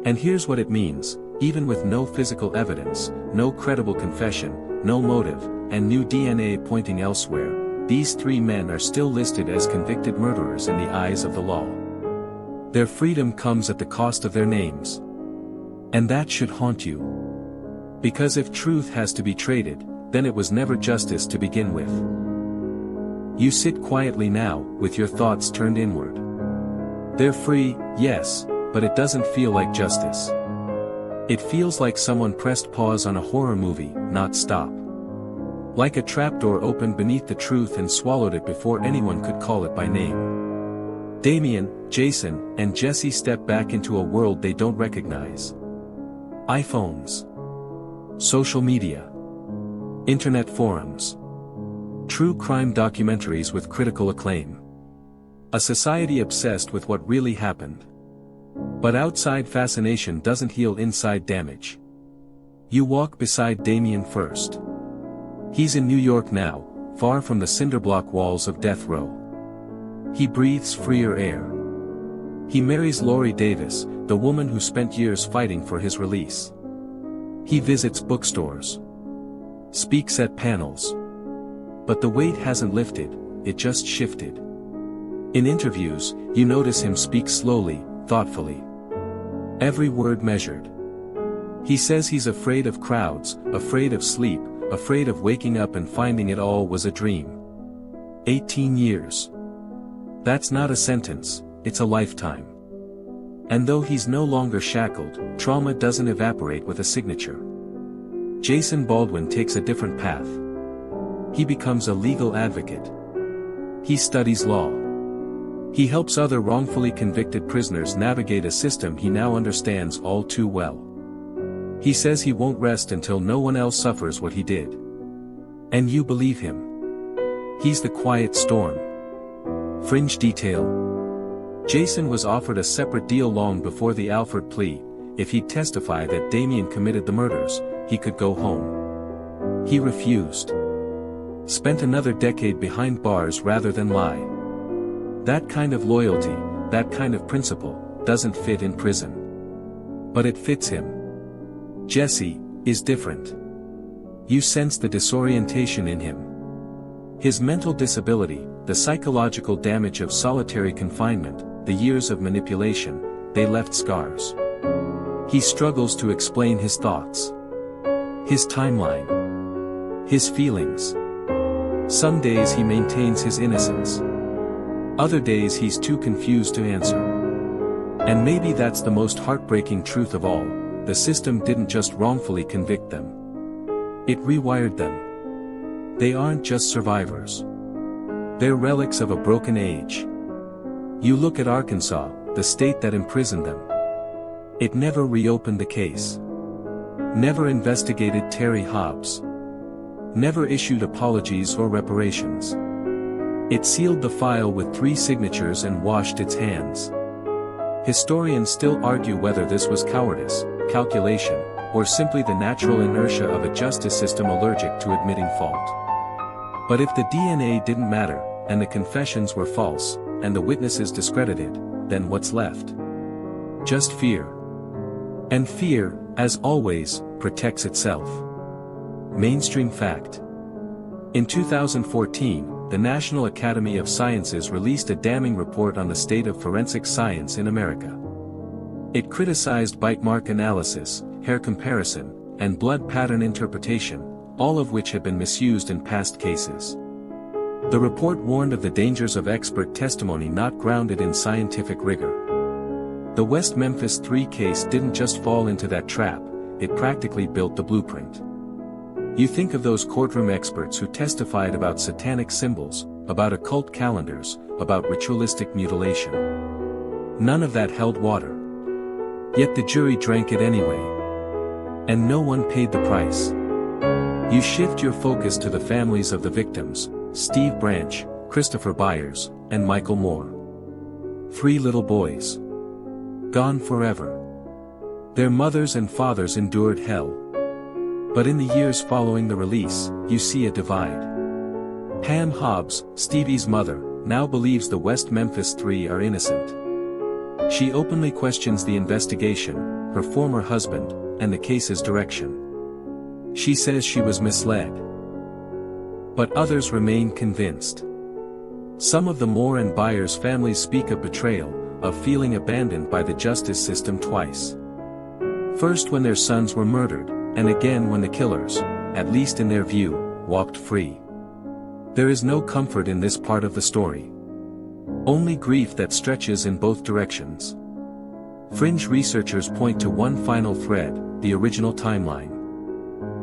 A: And here's what it means: even with no physical evidence, no credible confession, no motive, and new DNA pointing elsewhere, these three men are still listed as convicted murderers in the eyes of the law. Their freedom comes at the cost of their names. And that should haunt you. Because if truth has to be traded, then it was never justice to begin with. You sit quietly now, with your thoughts turned inward. They're free, yes, but it doesn't feel like justice. It feels like someone pressed pause on a horror movie, not stop. Like a trapdoor opened beneath the truth and swallowed it before anyone could call it by name. Damien, Jason, and Jesse step back into a world they don't recognize. iPhones. Social media. Internet forums. True crime documentaries with critical acclaim. A society obsessed with what really happened. But outside fascination doesn't heal inside damage. You walk beside Damien first. He's in New York now, far from the cinderblock walls of death row. He breathes freer air. He marries Lori Davis, the woman who spent years fighting for his release. He visits bookstores. Speaks at panels. But the weight hasn't lifted, it just shifted. In interviews, you notice him speak slowly, thoughtfully. Every word measured. He says he's afraid of crowds, afraid of sleep, afraid of waking up and finding it all was a dream. 18 years. That's not a sentence, it's a lifetime. And though he's no longer shackled, trauma doesn't evaporate with a signature. Jason Baldwin takes a different path. He becomes a legal advocate. He studies law. He helps other wrongfully convicted prisoners navigate a system he now understands all too well. He says he won't rest until no one else suffers what he did. And you believe him. He's the quiet storm. Fringe detail. Jason was offered a separate deal long before the Alford plea. If he'd testify that Damien committed the murders, he could go home. He refused. Spent another decade behind bars rather than lie. That kind of loyalty, that kind of principle, doesn't fit in prison. But it fits him. Jesse is different. You sense the disorientation in him. His mental disability, the psychological damage of solitary confinement, the years of manipulation, they left scars. He struggles to explain his thoughts. His timeline. His feelings. Some days he maintains his innocence. Other days he's too confused to answer. And maybe that's the most heartbreaking truth of all: the system didn't just wrongfully convict them. It rewired them. They aren't just survivors. They're relics of a broken age. You look at Arkansas, the state that imprisoned them. It never reopened the case. Never investigated Terry Hobbs. Never issued apologies or reparations. It sealed the file with 3 signatures and washed its hands. Historians still argue whether this was cowardice, calculation, or simply the natural inertia of a justice system allergic to admitting fault. But if the DNA didn't matter, and the confessions were false, and the witnesses discredited, then what's left? Just fear. And fear, as always, protects itself. Mainstream fact. In 2014, the National Academy of Sciences released a damning report on the state of forensic science in America. It criticized bite mark analysis, hair comparison, and blood pattern interpretation, all of which had been misused in past cases. The report warned of the dangers of expert testimony not grounded in scientific rigor. The West Memphis Three case didn't just fall into that trap, it practically built the blueprint. You think of those courtroom experts who testified about satanic symbols, about occult calendars, about ritualistic mutilation. None of that held water. Yet the jury drank it anyway. And no one paid the price. You shift your focus to the families of the victims, Steve Branch, Christopher Byers, and Michael Moore. 3 little boys. Gone forever. Their mothers and fathers endured hell. But in the years following the release, you see a divide. Pam Hobbs, Stevie's mother, now believes the West Memphis Three are innocent. She openly questions the investigation, her former husband, and the case's direction. She says she was misled. But others remain convinced. Some of the Moore and Byers families speak of betrayal, of feeling abandoned by the justice system twice. First when their sons were murdered, and again when the killers, at least in their view, walked free. There is no comfort in this part of the story. Only grief that stretches in both directions. Fringe researchers point to one final thread, the original timeline.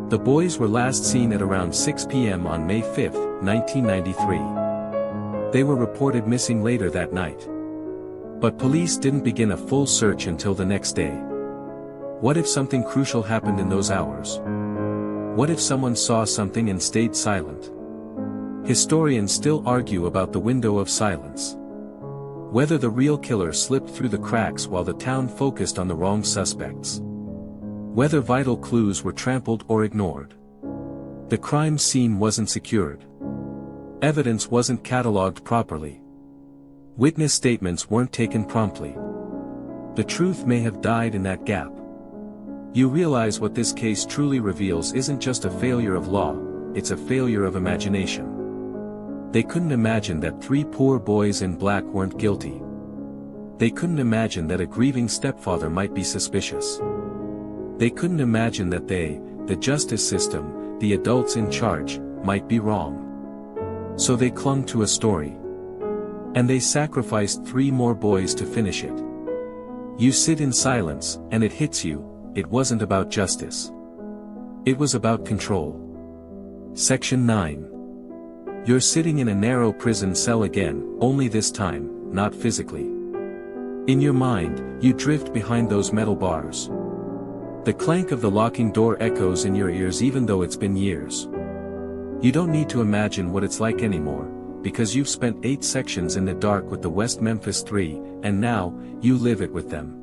A: The boys were last seen at around 6 p.m. on May 5, 1993. They were reported missing later that night. But police didn't begin a full search until the next day. What if something crucial happened in those hours? What if someone saw something and stayed silent? Historians still argue about the window of silence. Whether the real killer slipped through the cracks while the town focused on the wrong suspects. Whether vital clues were trampled or ignored. The crime scene wasn't secured. Evidence wasn't catalogued properly. Witness statements weren't taken promptly. The truth may have died in that gap. You realize what this case truly reveals isn't just a failure of law, it's a failure of imagination. They couldn't imagine that 3 poor boys in black weren't guilty. They couldn't imagine that a grieving stepfather might be suspicious. They couldn't imagine that they, the justice system, the adults in charge, might be wrong. So they clung to a story. And they sacrificed 3 more boys to finish it. You sit in silence, and it hits you, it wasn't about justice. It was about control. Section 9. You're sitting in a narrow prison cell again, only this time, not physically. In your mind, you drift behind those metal bars. The clank of the locking door echoes in your ears even though it's been years. You don't need to imagine what it's like anymore, because you've spent 8 sections in the dark with the West Memphis Three, and now, you live it with them.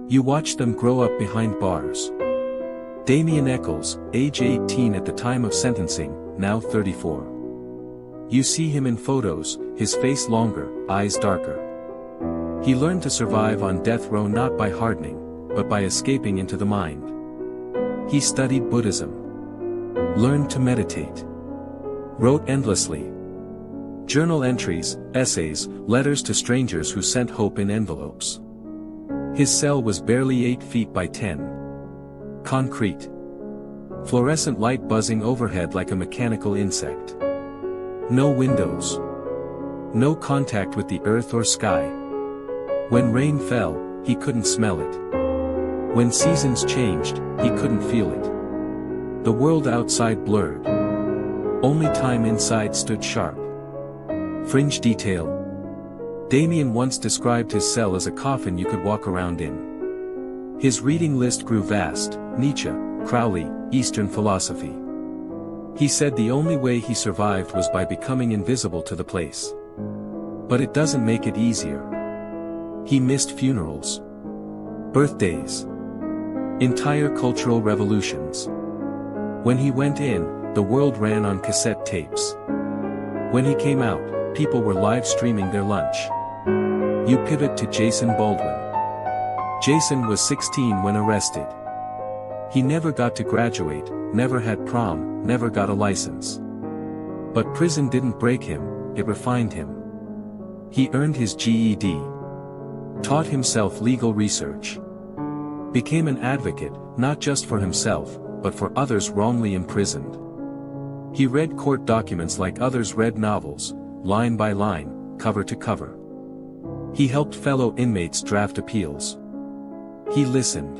A: You watch them grow up behind bars. Damian Eccles, age 18 at the time of sentencing, now 34. You see him in photos, his face longer, eyes darker. He learned to survive on death row not by hardening, but by escaping into the mind. He studied Buddhism. Learned to meditate. Wrote endlessly. Journal entries, essays, letters to strangers who sent hope in envelopes. His cell was barely 8 feet by 10. Concrete. Fluorescent light buzzing overhead like a mechanical insect. No windows. No contact with the earth or sky. When rain fell, he couldn't smell it. When seasons changed, he couldn't feel it. The world outside blurred. Only time inside stood sharp. Fringe detail. Damien once described his cell as a coffin you could walk around in. His reading list grew vast, Nietzsche, Crowley, Eastern philosophy. He said the only way he survived was by becoming invisible to the place. But it doesn't make it easier. He missed funerals. Birthdays. Entire cultural revolutions. When he went in, the world ran on cassette tapes. When he came out, people were live streaming their lunch. You pivot to Jason Baldwin. Jason was 16 when arrested. He never got to graduate, never had prom, never got a license. But prison didn't break him, it refined him. He earned his GED. Taught himself legal research. Became an advocate, not just for himself, but for others wrongly imprisoned. He read court documents like others read novels, line by line, cover to cover. He helped fellow inmates draft appeals. He listened.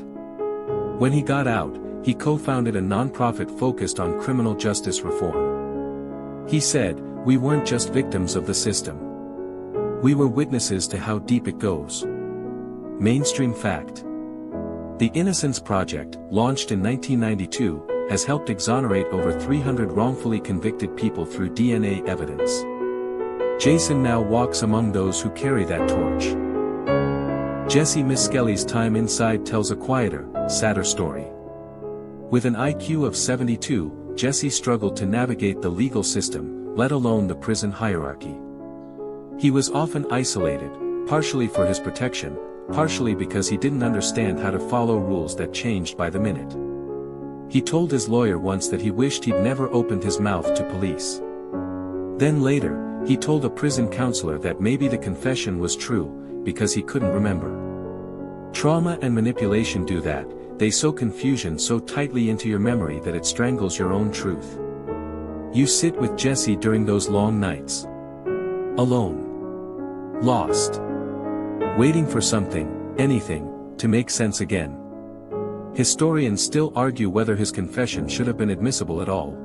A: When he got out, he co-founded a nonprofit focused on criminal justice reform. He said, We weren't just victims of the system. We were witnesses to how deep it goes. Mainstream fact. The Innocence Project, launched in 1992, has helped exonerate over 300 wrongfully convicted people through DNA evidence. Jason now walks among those who carry that torch. Jesse Miskelly's time inside tells a quieter, sadder story. With an IQ of 72, Jesse struggled to navigate the legal system, let alone the prison hierarchy. He was often isolated, partially for his protection, partially because he didn't understand how to follow rules that changed by the minute. He told his lawyer once that he wished he'd never opened his mouth to police. Then later, he told a prison counselor that maybe the confession was true, because he couldn't remember. Trauma and manipulation do that, they sow confusion so tightly into your memory that it strangles your own truth. You sit with Jesse during those long nights. Alone. Lost. Waiting for something, anything, to make sense again. Historians still argue whether his confession should have been admissible at all.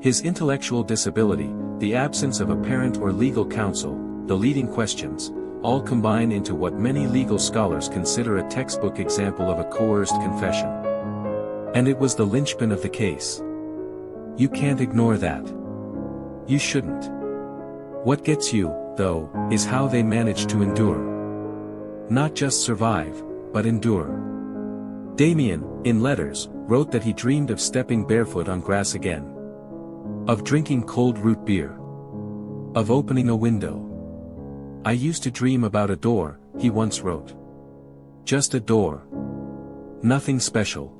A: His intellectual disability, the absence of a parent or legal counsel, the leading questions, all combine into what many legal scholars consider a textbook example of a coerced confession. And it was the linchpin of the case. You can't ignore that. You shouldn't. What gets you, though, is how they managed to endure. Not just survive, but endure. Damien, in letters, wrote that he dreamed of stepping barefoot on grass again. Of drinking cold root beer. Of opening a window. I used to dream about a door, he once wrote. Just a door. Nothing special.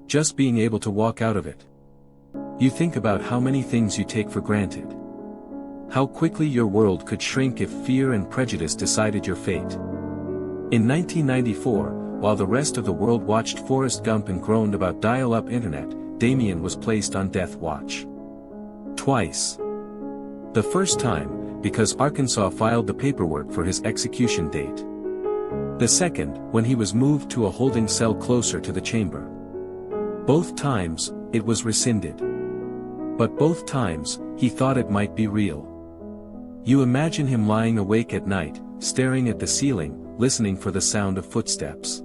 A: Just being able to walk out of it. You think about how many things you take for granted. How quickly your world could shrink if fear and prejudice decided your fate. In 1994, while the rest of the world watched Forrest Gump and groaned about dial-up internet, Damien was placed on death watch. Twice. The first time, because Arkansas filed the paperwork for his execution date. The second, when he was moved to a holding cell closer to the chamber. Both times, it was rescinded. But both times, he thought it might be real. You imagine him lying awake at night, staring at the ceiling, listening for the sound of footsteps.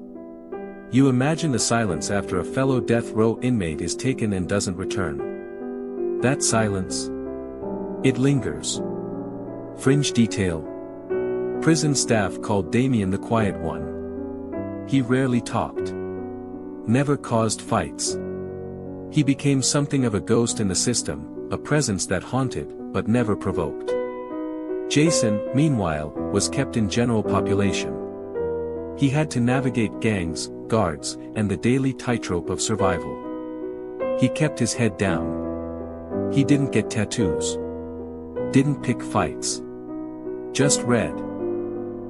A: You imagine the silence after a fellow death row inmate is taken and doesn't return. That silence. It lingers. Fringe detail. Prison staff called Damien the quiet one. He rarely talked. Never caused fights. He became something of a ghost in the system, a presence that haunted, but never provoked. Jason, meanwhile, was kept in general population. He had to navigate gangs, guards, and the daily tightrope of survival. He kept his head down. He didn't get tattoos. Didn't pick fights. Just read.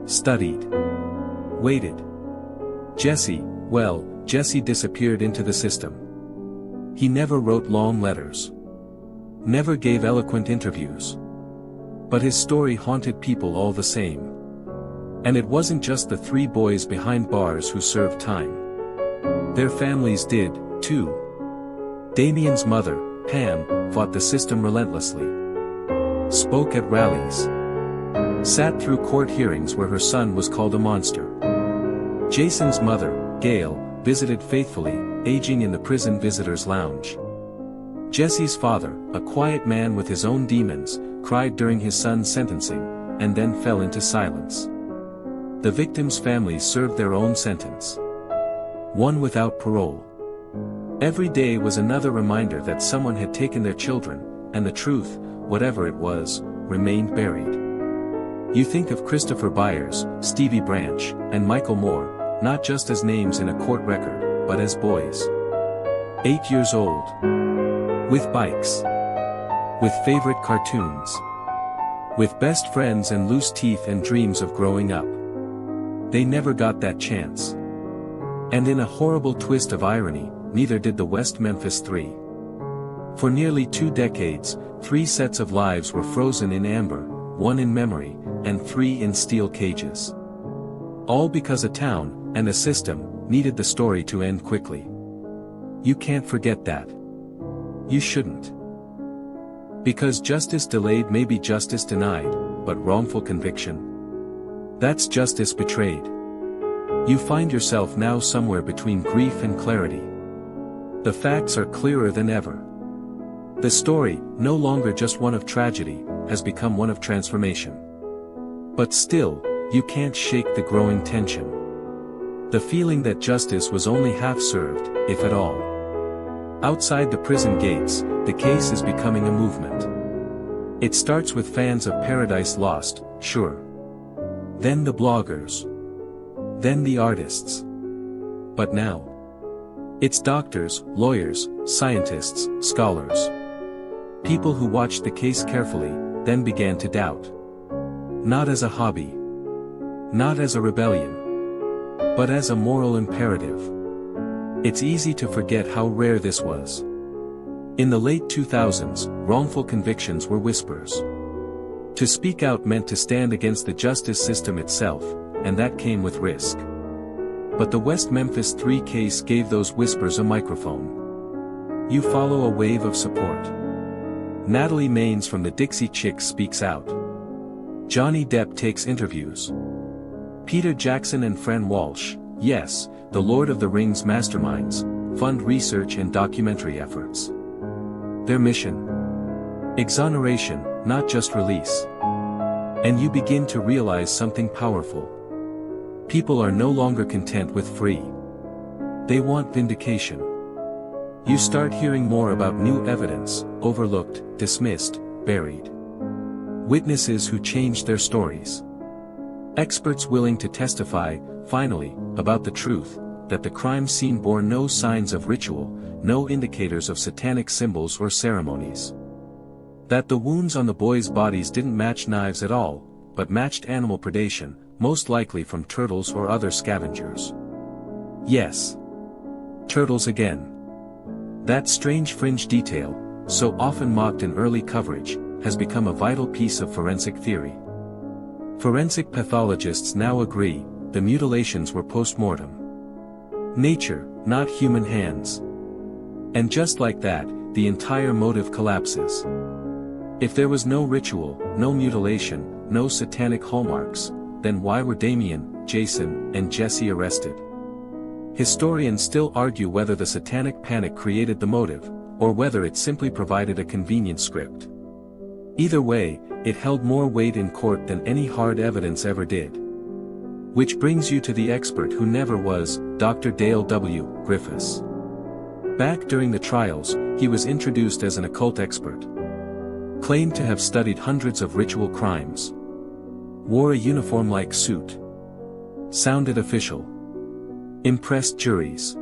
A: Studied. Waited. Jesse disappeared into the system. He never wrote long letters. Never gave eloquent interviews. But his story haunted people all the same. And it wasn't just the 3 boys behind bars who served time. Their families did, too. Damien's mother, Pam, fought the system relentlessly. Spoke at rallies. Sat through court hearings where her son was called a monster. Jason's mother, Gail, visited faithfully, aging in the prison visitors' lounge. Jesse's father, a quiet man with his own demons, cried during his son's sentencing, and then fell into silence. The victims' families served their own sentence. One without parole. Every day was another reminder that someone had taken their children, and the truth, whatever it was, remained buried. You think of Christopher Byers, Stevie Branch, and Michael Moore, not just as names in a court record, but as boys. 8 years old. With bikes. With favorite cartoons. With best friends and loose teeth and dreams of growing up. They never got that chance. And in a horrible twist of irony, neither did the West Memphis Three. For nearly 2 decades, 3 sets of lives were frozen in amber, 1 in memory, and 3 in steel cages. All because a town, and a system, needed the story to end quickly. You can't forget that. You shouldn't. Because justice delayed may be justice denied, but wrongful conviction? That's justice betrayed. You find yourself now somewhere between grief and clarity. The facts are clearer than ever. The story, no longer just one of tragedy, has become one of transformation. But still, you can't shake the growing tension. The feeling that justice was only half served, if at all. Outside the prison gates, the case is becoming a movement. It starts with fans of Paradise Lost, sure. Then the bloggers. Then the artists. But now, it's doctors, lawyers, scientists, scholars. People who watched the case carefully, then began to doubt. Not as a hobby. Not as a rebellion. But as a moral imperative. It's easy to forget how rare this was. In the late 2000s, wrongful convictions were whispers. To speak out meant to stand against the justice system itself, and that came with risk. But the West Memphis Three case gave those whispers a microphone. You follow a wave of support. Natalie Maines from the Dixie Chicks speaks out. Johnny Depp takes interviews. Peter Jackson and Fran Walsh, yes, the Lord of the Rings masterminds, fund research and documentary efforts. Their mission? Exoneration, not just release. And you begin to realize something powerful. People are no longer content with free. They want vindication. You start hearing more about new evidence, overlooked, dismissed, buried. Witnesses who changed their stories. Experts willing to testify, finally, about the truth, that the crime scene bore no signs of ritual, no indicators of satanic symbols or ceremonies. That the wounds on the boys' bodies didn't match knives at all, but matched animal predation, most likely from turtles or other scavengers. Yes. Turtles again. That strange fringe detail, so often mocked in early coverage, has become a vital piece of forensic theory. Forensic pathologists now agree, the mutilations were post-mortem. Nature, not human hands. And just like that, the entire motive collapses. If there was no ritual, no mutilation, no satanic hallmarks, then why were Damien, Jason, and Jesse arrested? Historians still argue whether the satanic panic created the motive, or whether it simply provided a convenient script. Either way, it held more weight in court than any hard evidence ever did. Which brings you to the expert who never was, Dr. Dale W. Griffiths. Back during the trials, he was introduced as an occult expert. Claimed to have studied hundreds of ritual crimes. Wore a uniform-like suit. Sounded official. Impressed juries.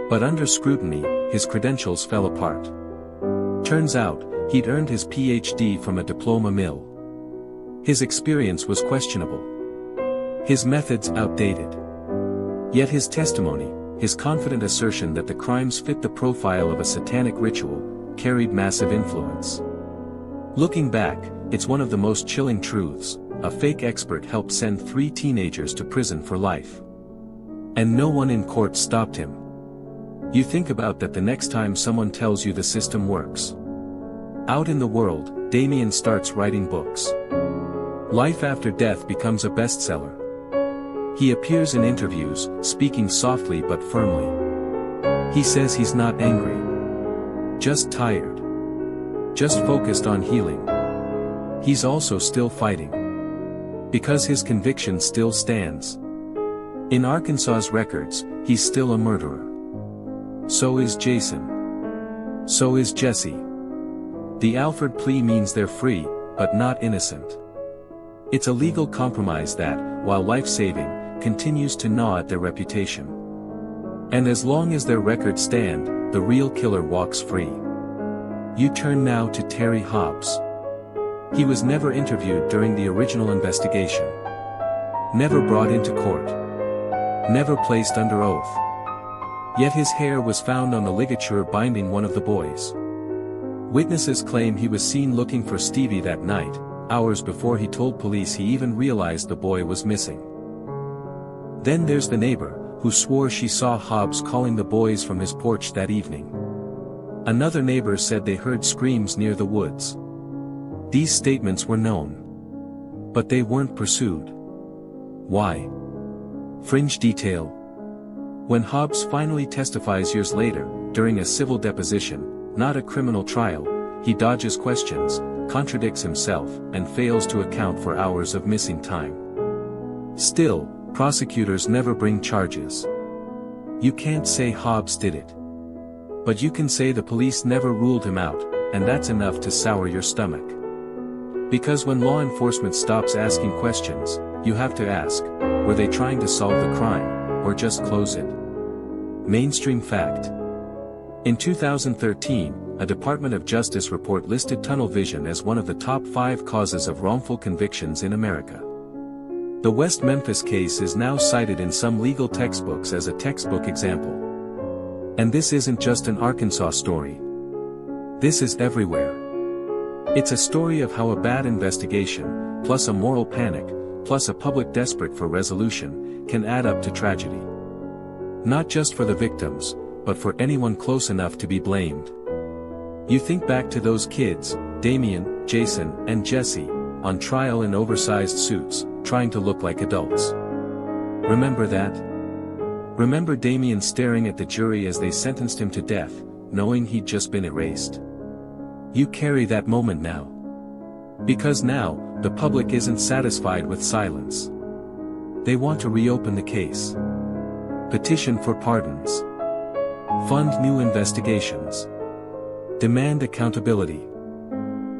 A: But under scrutiny, his credentials fell apart. Turns out, he'd earned his PhD from a diploma mill. His experience was questionable. His methods outdated. Yet his testimony, his confident assertion that the crimes fit the profile of a satanic ritual, carried massive influence. Looking back, it's one of the most chilling truths: a fake expert helped send 3 teenagers to prison for life. And no one in court stopped him. You think about that the next time someone tells you the system works. Out in the world, Damien starts writing books. Life After Death becomes a bestseller. He appears in interviews, speaking softly but firmly. He says he's not angry. Just tired. Just focused on healing. He's also still fighting. Because his conviction still stands. In Arkansas's records, he's still a murderer. So is Jason. So is Jesse. The Alford plea means they're free, but not innocent. It's a legal compromise that, while life-saving, continues to gnaw at their reputation. And as long as their records stand, the real killer walks free. You turn now to Terry Hobbs. He was never interviewed during the original investigation. Never brought into court. Never placed under oath. Yet his hair was found on the ligature binding one of the boys. Witnesses claim he was seen looking for Stevie that night, hours before he told police he even realized the boy was missing. Then there's the neighbor, who swore she saw Hobbs calling the boys from his porch that evening. Another neighbor said they heard screams near the woods. These statements were known. But they weren't pursued. Why? Fringe detail. When Hobbs finally testifies years later, during a civil deposition, not a criminal trial, he dodges questions, contradicts himself, and fails to account for hours of missing time. Still, prosecutors never bring charges. You can't say Hobbs did it. But you can say the police never ruled him out, and that's enough to sour your stomach. Because when law enforcement stops asking questions, you have to ask, were they trying to solve the crime, or just close it? Mainstream fact. In 2013, a Department of Justice report listed tunnel vision as one of the top 5 causes of wrongful convictions in America. The West Memphis case is now cited in some legal textbooks as a textbook example. And this isn't just an Arkansas story. This is everywhere. It's a story of how a bad investigation, plus a moral panic, plus a public desperate for resolution, can add up to tragedy. Not just for the victims, but for anyone close enough to be blamed. You think back to those kids, Damien, Jason, and Jesse, on trial in oversized suits, trying to look like adults. Remember that? Remember Damien staring at the jury as they sentenced him to death, knowing he'd just been erased? You carry that moment now. Because now, the public isn't satisfied with silence. They want to reopen the case. Petition for pardons. Fund new investigations. Demand accountability.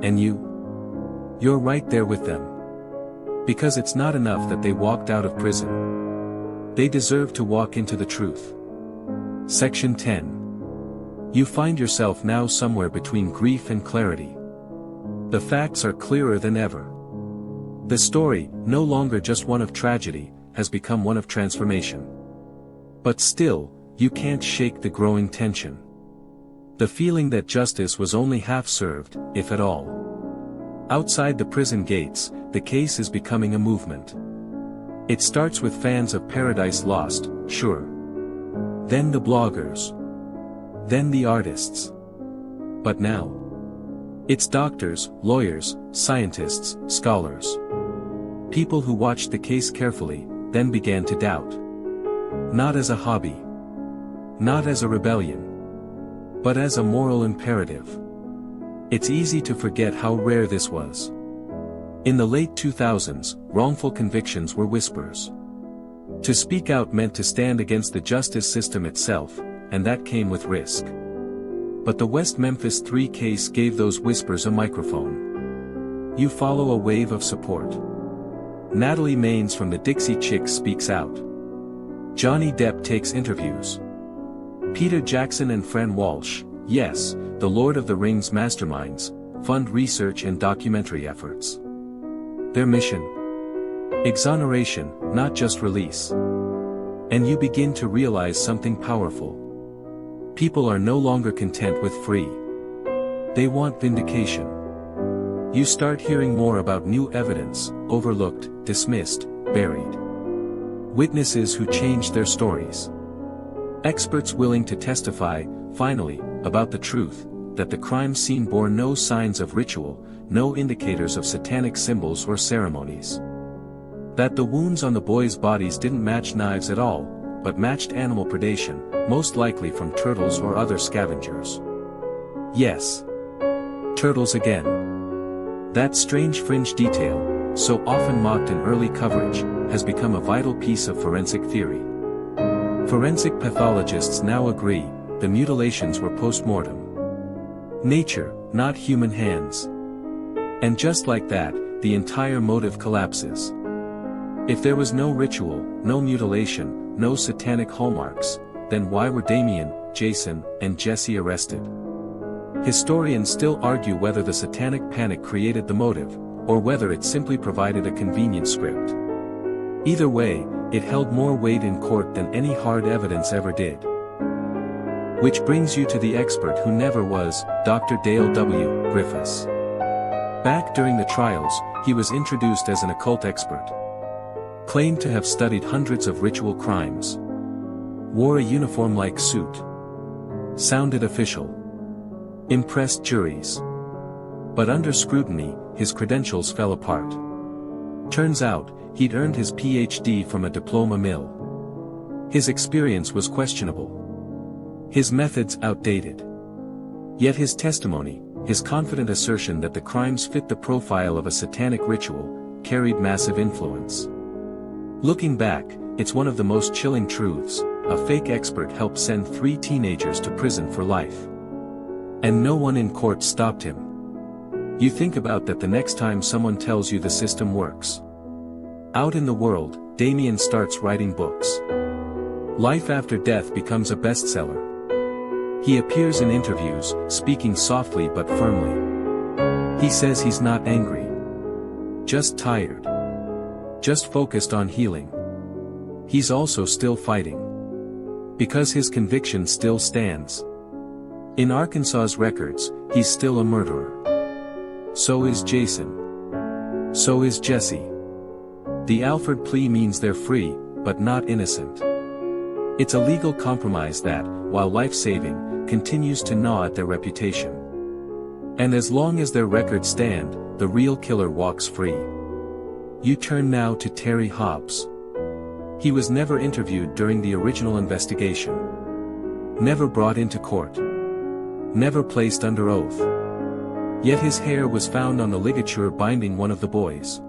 A: And you're right there with them. Because it's not enough that they walked out of prison. They deserve to walk into the truth. Section 10. You find yourself now somewhere between grief and clarity. The facts are clearer than ever. The story, no longer just one of tragedy, has become one of transformation. But still, you can't shake the growing tension. The feeling that justice was only half served, if at all. Outside the prison gates, the case is becoming a movement. It starts with fans of Paradise Lost, sure. Then the bloggers. Then the artists. But now, it's doctors, lawyers, scientists, scholars. People who watched the case carefully, then began to doubt. Not as a hobby. Not as a rebellion. But as a moral imperative. It's easy to forget how rare this was. In the late 2000s, wrongful convictions were whispers. To speak out meant to stand against the justice system itself, and that came with risk. But the West Memphis Three case gave those whispers a microphone. You follow a wave of support. Natalie Maines from the Dixie Chicks speaks out. Johnny Depp takes interviews. Peter Jackson and Fran Walsh, yes, the Lord of the Rings masterminds, fund research and documentary efforts. Their mission? Exoneration, not just release. And you begin to realize something powerful. People are no longer content with free. They want vindication. You start hearing more about new evidence, overlooked, dismissed, buried. Witnesses who changed their stories. Experts willing to testify, finally, about the truth, that the crime scene bore no signs of ritual, no indicators of satanic symbols or ceremonies. That the wounds on the boys' bodies didn't match knives at all, but matched animal predation, most likely from turtles or other scavengers. Yes. Turtles again. That strange fringe detail, so often mocked in early coverage, has become a vital piece of forensic theory. Forensic pathologists now agree, the mutilations were post-mortem. Nature, not human hands. And just like that, the entire motive collapses. If there was no ritual, no mutilation, no satanic hallmarks, then why were Damien, Jason, and Jesse arrested? Historians still argue whether the satanic panic created the motive, or whether it simply provided a convenient script. Either way, it held more weight in court than any hard evidence ever did. Which brings you to the expert who never was, Dr. Dale W. Griffiths. Back during the trials, he was introduced as an occult expert. Claimed to have studied hundreds of ritual crimes. Wore a uniform-like suit. Sounded official. impressed juries. But under scrutiny, his credentials fell apart. Turns out, he'd earned his PhD from a diploma mill. His experience was questionable. His methods outdated. Yet his testimony, his confident assertion that the crimes fit the profile of a satanic ritual, carried massive influence. Looking back, it's one of the most chilling truths: a fake expert helped send 3 teenagers to prison for life. And no one in court stopped him. You think about that the next time someone tells you the system works. Out in the world, Damien starts writing books. Life After Death becomes a bestseller. He appears in interviews, speaking softly but firmly. He says he's not angry. Just tired. Just focused on healing. He's also still fighting. Because his conviction still stands. In Arkansas's records, he's still a murderer. So is Jason. So is Jesse. The Alford plea means they're free, but not innocent. It's a legal compromise that, while life-saving, continues to gnaw at their reputation. And as long as their records stand, the real killer walks free. You turn now to Terry Hobbs. He was never interviewed during the original investigation. Never brought into court. Never placed under oath. Yet his hair was found on the ligature binding one of the boys.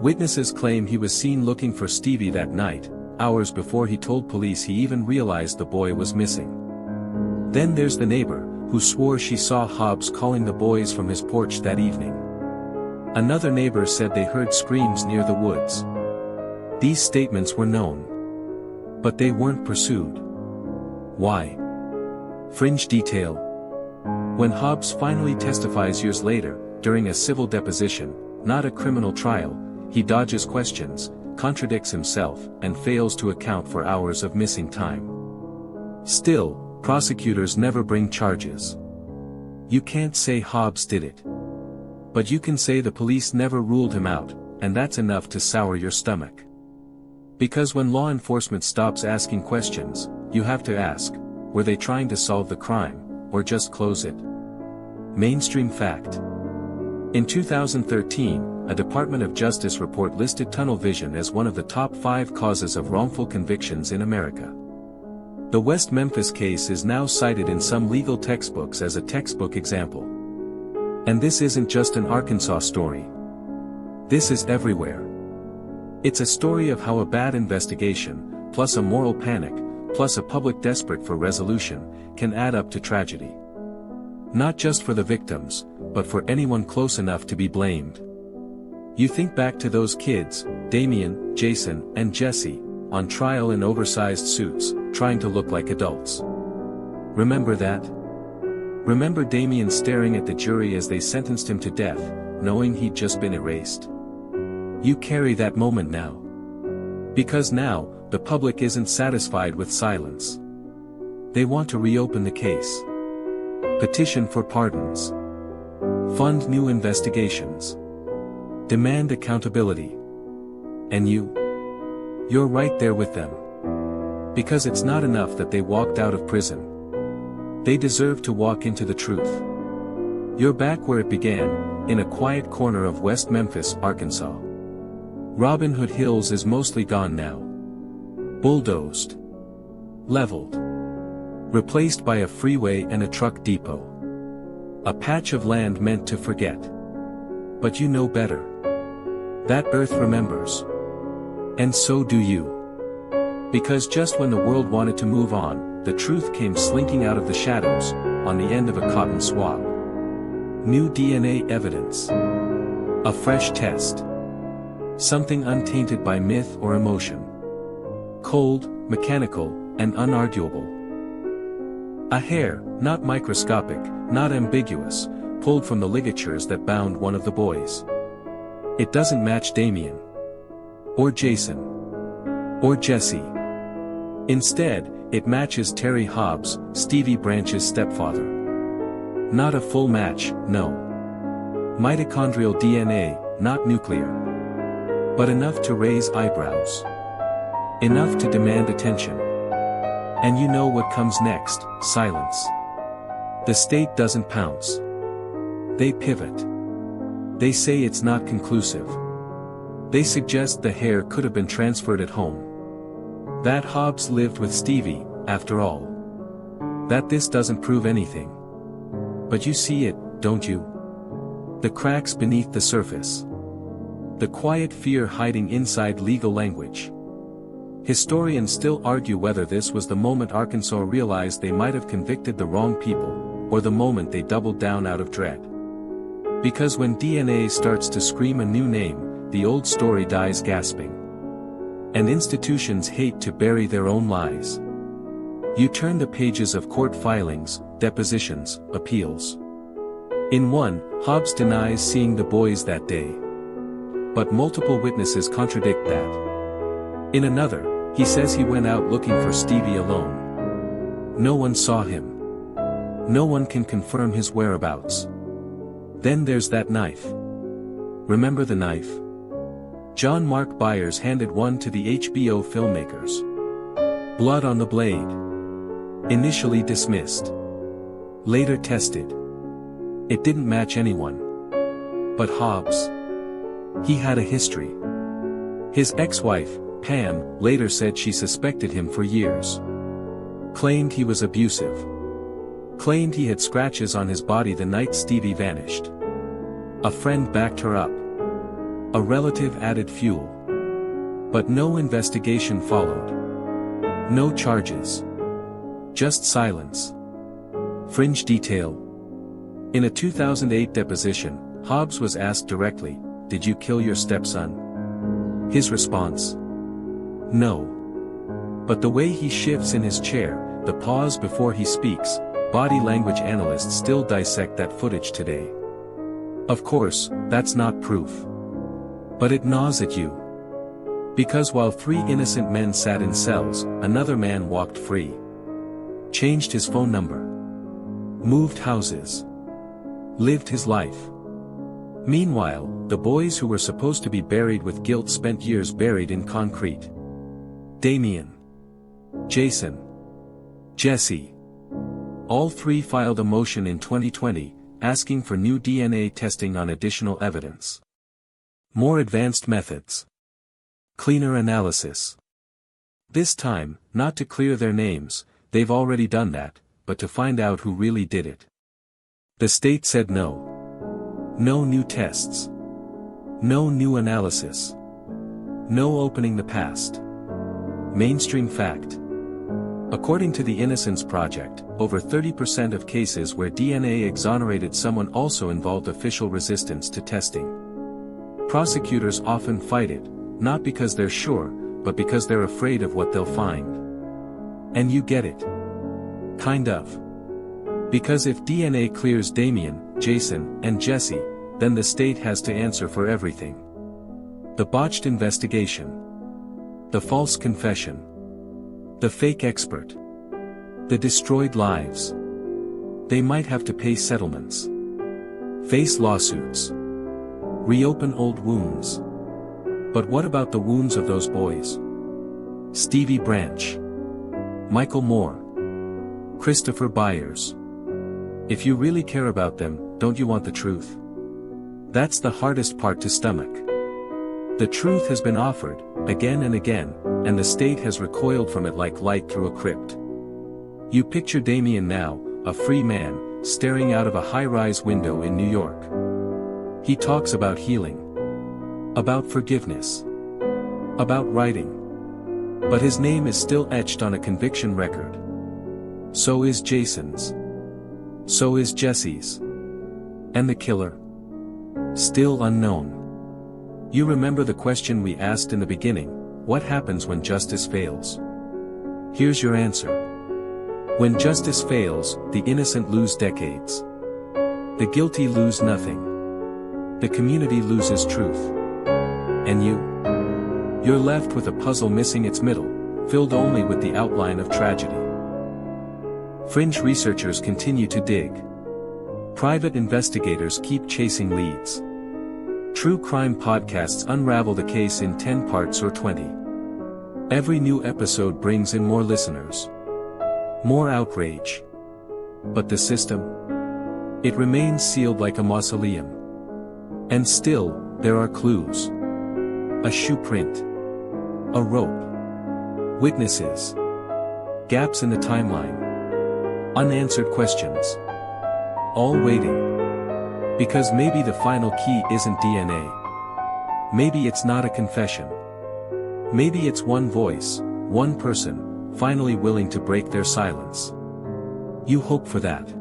A: Witnesses claim he was seen looking for Stevie that night, hours before he told police he even realized the boy was missing. Then there's the neighbor, who swore she saw Hobbs calling the boys from his porch that evening. Another neighbor said they heard screams near the woods. These statements were known. But they weren't pursued. Why? Fringe detail. When Hobbs finally testifies years later, during a civil deposition, not a criminal trial, he dodges questions, contradicts himself, and fails to account for hours of missing time. Still, prosecutors never bring charges. You can't say Hobbs did it. But you can say the police never ruled him out, and that's enough to sour your stomach. Because when law enforcement stops asking questions, you have to ask, were they trying to solve the crime, or just close it? Mainstream fact. In 2013, a Department of Justice report listed tunnel vision as one of the top 5 causes of wrongful convictions in America. The West Memphis case is now cited in some legal textbooks as a textbook example. And this isn't just an Arkansas story. This is everywhere. It's a story of how a bad investigation, plus a moral panic, plus a public desperate for resolution, can add up to tragedy. Not just for the victims, but for anyone close enough to be blamed. You think back to those kids, Damien, Jason, and Jesse, on trial in oversized suits, trying to look like adults. Remember that? Remember Damien staring at the jury as they sentenced him to death, knowing he'd just been erased? You carry that moment now. Because now, the public isn't satisfied with silence. They want to reopen the case. Petition for pardons. Fund new investigations. Demand accountability. And you're right there with them. Because it's not enough that they walked out of prison. They deserve to walk into the truth. You're back where it began, in a quiet corner of West Memphis, Arkansas. Robin Hood Hills is mostly gone now. Bulldozed. Leveled. Replaced by a freeway and a truck depot. A patch of land meant to forget. But you know better. That earth remembers. And so do you. Because just when the world wanted to move on, the truth came slinking out of the shadows, on the end of a cotton swab. New DNA evidence. A fresh test. Something untainted by myth or emotion. Cold, mechanical, and unarguable. A hair, not microscopic, not ambiguous, pulled from the ligatures that bound one of the boys. It doesn't match Damien. Or Jason. Or Jesse. Instead, it matches Terry Hobbs, Stevie Branch's stepfather. Not a full match, no. Mitochondrial DNA, not nuclear. But enough to raise eyebrows. Enough to demand attention. And you know what comes next: silence. The state doesn't pounce. They pivot. They say it's not conclusive. They suggest the hair could have been transferred at home. That Hobbs lived with Stevie, after all. That this doesn't prove anything. But you see it, don't you? The cracks beneath the surface. The quiet fear hiding inside legal language. Historians still argue whether this was the moment Arkansas realized they might have convicted the wrong people, or the moment they doubled down out of dread. Because when DNA starts to scream a new name, the old story dies gasping. And institutions hate to bury their own lies. You turn the pages of court filings, depositions, appeals. In one, Hobbs denies seeing the boys that day. But multiple witnesses contradict that. In another, he says he went out looking for Stevie alone. No one saw him. No one can confirm his whereabouts. Then there's that knife. Remember the knife? John Mark Byers handed one to the HBO filmmakers. Blood on the blade. Initially dismissed. Later tested. It didn't match anyone. But Hobbs? He had a history. His ex-wife, Pam, later said she suspected him for years. Claimed he was abusive. Claimed he had scratches on his body the night Stevie vanished. A friend backed her up. A relative added fuel. But no investigation followed. No charges. Just silence. Fringe detail. In a 2008 deposition, Hobbs was asked directly, "Did you kill your stepson?" His response? No. But the way he shifts in his chair, the pause before he speaks, body language analysts still dissect that footage today. Of course, that's not proof. But it gnaws at you. Because while 3 innocent men sat in cells, another man walked free. Changed his phone number. Moved houses. Lived his life. Meanwhile, the boys who were supposed to be buried with guilt spent years buried in concrete. Damien. Jason. Jesse. All 3 filed a motion in 2020, asking for new DNA testing on additional evidence. More advanced methods. Cleaner analysis. This time, not to clear their names, they've already done that, but to find out who really did it. The state said no. No new tests. No new analysis. No opening the past. Mainstream fact. According to the Innocence Project, over 30% of cases where DNA exonerated someone also involved official resistance to testing. Prosecutors often fight it, not because they're sure, but because they're afraid of what they'll find. And you get it. Kind of. Because if DNA clears Damien, Jason, and Jesse, then the state has to answer for everything. The botched investigation. The false confession. The fake expert. The destroyed lives. They might have to pay settlements. Face lawsuits. Reopen old wounds. But what about the wounds of those boys? Stevie Branch. Michael Moore. Christopher Byers. If you really care about them, don't you want the truth? That's the hardest part to stomach. The truth has been offered, again and again, and the state has recoiled from it like light through a crypt. You picture Damien now, a free man, staring out of a high-rise window in New York. He talks about healing. About forgiveness. About writing. But his name is still etched on a conviction record. So is Jason's. So is Jesse's. And the killer? Still unknown. You remember the question we asked in the beginning, what happens when justice fails? Here's your answer. When justice fails, the innocent lose decades. The guilty lose nothing. The community loses truth. And you? You're left with a puzzle missing its middle, filled only with the outline of tragedy. Fringe researchers continue to dig. Private investigators keep chasing leads. True crime podcasts unravel the case in 10 parts or 20. Every new episode brings in more listeners. More outrage. But the system? It remains sealed like a mausoleum. And still, there are clues. A shoe print. A rope. Witnesses. Gaps in the timeline. Unanswered questions. All waiting. Because maybe the final key isn't DNA. Maybe it's not a confession. Maybe it's one voice, one person, finally willing to break their silence. You hope for that.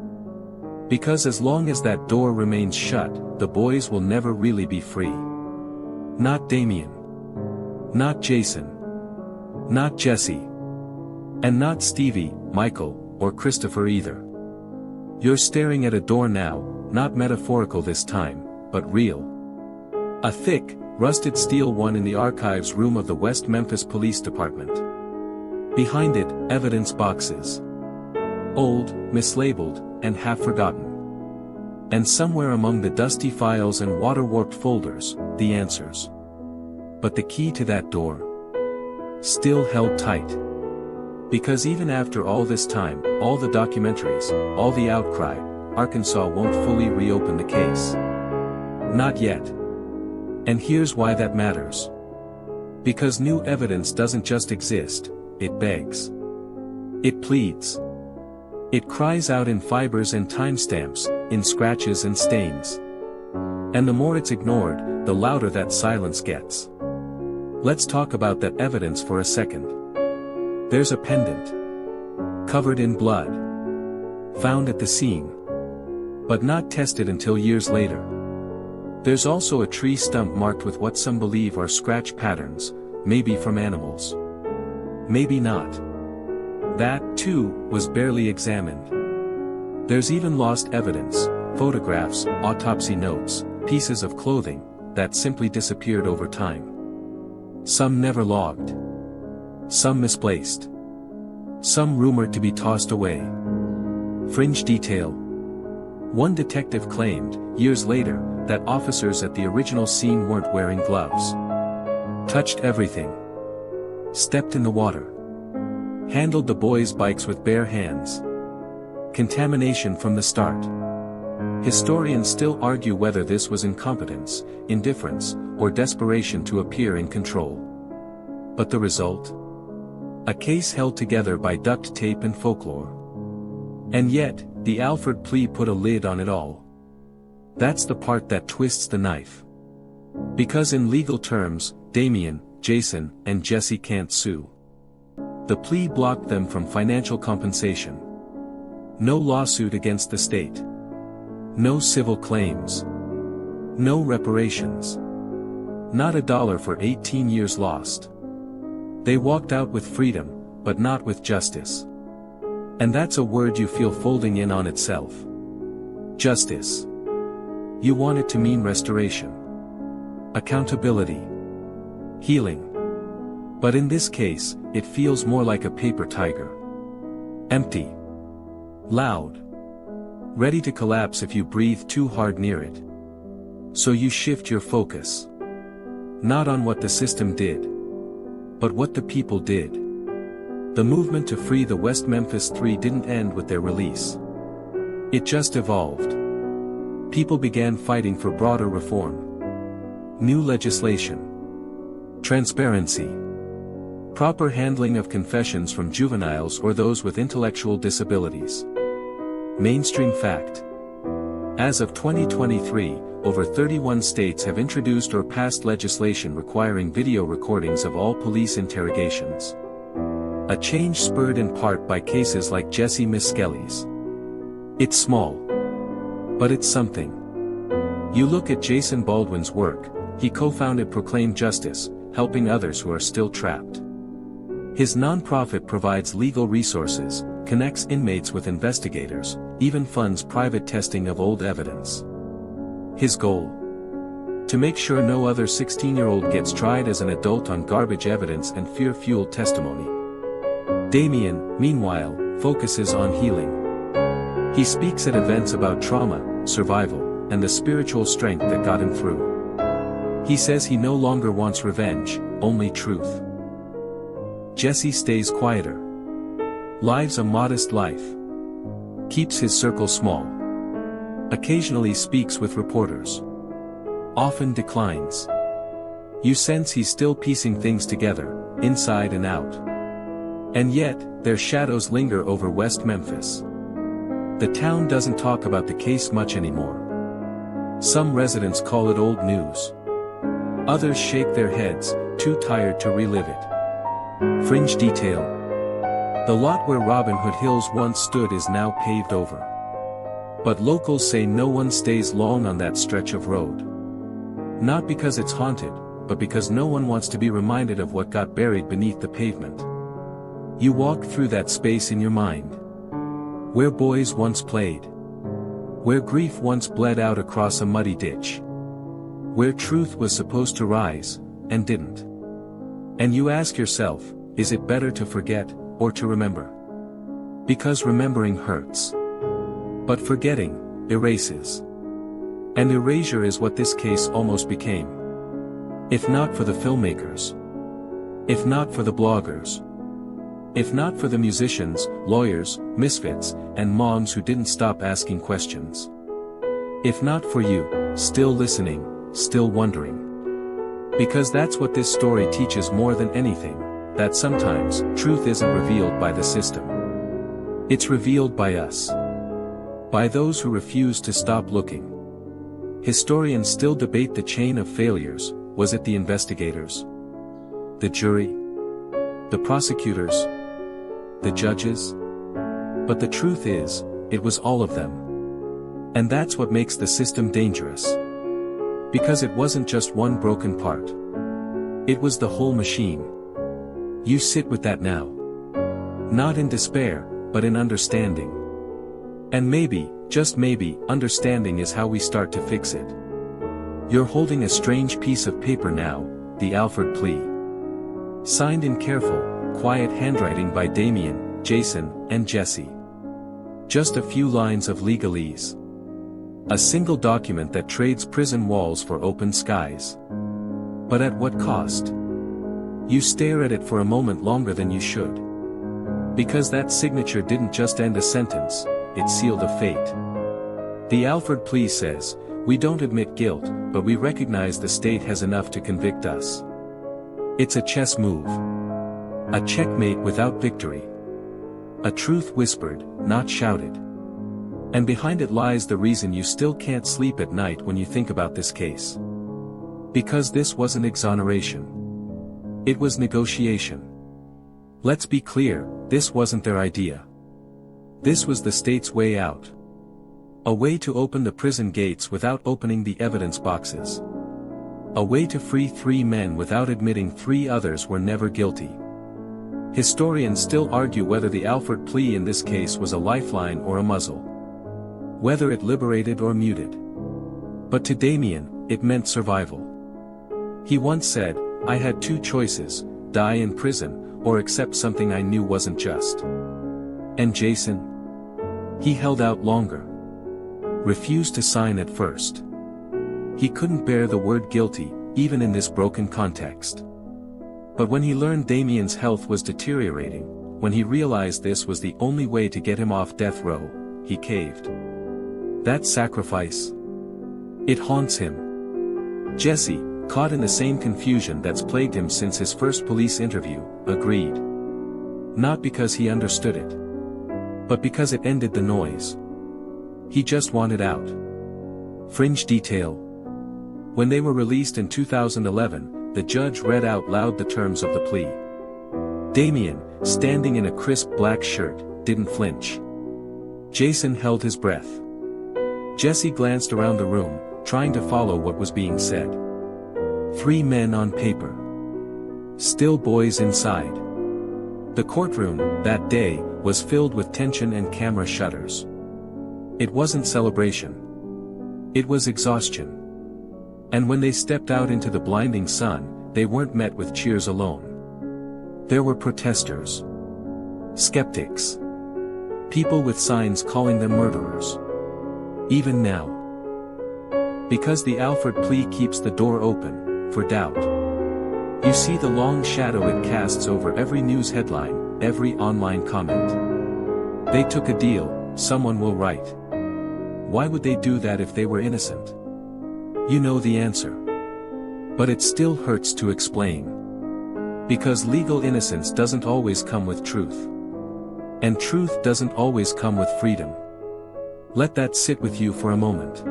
A: Because as long as that door remains shut, the boys will never really be free. Not Damien. Not Jason. Not Jesse. And not Stevie, Michael, or Christopher either. You're staring at a door now, not metaphorical this time, but real. A thick, rusted steel one in the archives room of the West Memphis Police Department. Behind it, evidence boxes. Old, mislabeled, and half-forgotten. And somewhere among the dusty files and water-warped folders, the answers. But the key to that door? Still held tight. Because even after all this time, all the documentaries, all the outcry, Arkansas won't fully reopen the case. Not yet. And here's why that matters. Because new evidence doesn't just exist, it begs. It pleads. It cries out in fibers and timestamps, in scratches and stains. And the more it's ignored, the louder that silence gets. Let's talk about that evidence for a second. There's a pendant. Covered in blood. Found at the scene. But not tested until years later. There's also a tree stump marked with what some believe are scratch patterns, maybe from animals. Maybe not. That, too, was barely examined. There's even lost evidence, photographs, autopsy notes, pieces of clothing, that simply disappeared over time. Some never logged. Some misplaced. Some rumored to be tossed away. Fringe detail. One detective claimed, years later, that officers at the original scene weren't wearing gloves. Touched everything. Stepped in the water. Handled the boys' bikes with bare hands. Contamination from the start. Historians still argue whether this was incompetence, indifference, or desperation to appear in control. But the result? A case held together by duct tape and folklore. And yet, the Alford plea put a lid on it all. That's the part that twists the knife. Because in legal terms, Damien, Jason, and Jesse can't sue. The plea blocked them from financial compensation. No lawsuit against the state. No civil claims. No reparations. Not $1 for 18 years lost. They walked out with freedom, but not with justice. And that's a word you feel folding in on itself. Justice. You want it to mean restoration. Accountability. Healing. But in this case, it feels more like a paper tiger. Empty. Loud. Ready to collapse if you breathe too hard near it. So you shift your focus. Not on what the system did. But what the people did. The movement to free the West Memphis Three didn't end with their release. It just evolved. People began fighting for broader reform. New legislation. Transparency. Proper handling of confessions from juveniles or those with intellectual disabilities. Mainstream fact. As of 2023, over 31 states have introduced or passed legislation requiring video recordings of all police interrogations. A change spurred in part by cases like Jesse Miskelly's. It's small. But it's something. You look at Jason Baldwin's work, he co-founded Proclaim Justice, helping others who are still trapped. His nonprofit provides legal resources, connects inmates with investigators, even funds private testing of old evidence. His goal? To make sure no other 16-year-old gets tried as an adult on garbage evidence and fear-fueled testimony. Damien, meanwhile, focuses on healing. He speaks at events about trauma, survival, and the spiritual strength that got him through. He says he no longer wants revenge, only truth. Jesse stays quieter. Lives a modest life. Keeps his circle small. Occasionally speaks with reporters. Often declines. You sense he's still piecing things together, inside and out. And yet, their shadows linger over West Memphis. The town doesn't talk about the case much anymore. Some residents call it old news. Others shake their heads, too tired to relive it. Fringe detail. The lot where Robin Hood Hills once stood is now paved over. But locals say no one stays long on that stretch of road. Not because it's haunted, but because no one wants to be reminded of what got buried beneath the pavement. You walk through that space in your mind. Where boys once played. Where grief once bled out across a muddy ditch. Where truth was supposed to rise, and didn't. And you ask yourself, is it better to forget, or to remember? Because remembering hurts. But forgetting erases. And erasure is what this case almost became. If not for the filmmakers. If not for the bloggers. If not for the musicians, lawyers, misfits, and moms who didn't stop asking questions. If not for you, still listening, still wondering. Because that's what this story teaches more than anything, that sometimes, truth isn't revealed by the system. It's revealed by us. By those who refuse to stop looking. Historians still debate the chain of failures. Was it the investigators? The jury? The prosecutors? The judges? But the truth is, it was all of them. And that's what makes the system dangerous. Because it wasn't just one broken part. It was the whole machine. You sit with that now. Not in despair, but in understanding. And maybe, just maybe, understanding is how we start to fix it. You're holding a strange piece of paper now, the Alford plea. Signed in careful, quiet handwriting by Damien, Jason, and Jesse. Just a few lines of legalese. A single document that trades prison walls for open skies. But at what cost? You stare at it for a moment longer than you should. Because that signature didn't just end a sentence, it sealed a fate. The Alford plea says, we don't admit guilt, but we recognize the state has enough to convict us. It's a chess move. A checkmate without victory. A truth whispered, not shouted. And behind it lies the reason you still can't sleep at night when you think about this case. Because this wasn't exoneration. It was negotiation. Let's be clear, this wasn't their idea. This was the state's way out. A way to open the prison gates without opening the evidence boxes. A way to free 3 men without admitting 3 others were never guilty. Historians still argue whether the Alford plea in this case was a lifeline or a muzzle. Whether it liberated or muted. But to Damien, it meant survival. He once said, I had 2 choices, die in prison, or accept something I knew wasn't just. And Jason? He held out longer. Refused to sign at first. He couldn't bear the word guilty, even in this broken context. But when he learned Damien's health was deteriorating, when he realized this was the only way to get him off death row, he caved. That sacrifice. It haunts him. Jesse, caught in the same confusion that's plagued him since his first police interview, agreed. Not because he understood it. But because it ended the noise. He just wanted out. Fringe detail. When they were released in 2011, the judge read out loud the terms of the plea. Damien, standing in a crisp black shirt, didn't flinch. Jason held his breath. Jesse glanced around the room, trying to follow what was being said. 3 men on paper. Still boys inside. The courtroom, that day, was filled with tension and camera shutters. It wasn't celebration. It was exhaustion. And when they stepped out into the blinding sun, they weren't met with cheers alone. There were protesters. Skeptics. People with signs calling them murderers. Even now. Because the Alford plea keeps the door open, for doubt. You see the long shadow it casts over every news headline, every online comment. They took a deal, someone will write. Why would they do that if they were innocent? You know the answer. But it still hurts to explain. Because legal innocence doesn't always come with truth. And truth doesn't always come with freedom. Let that sit with you for a moment.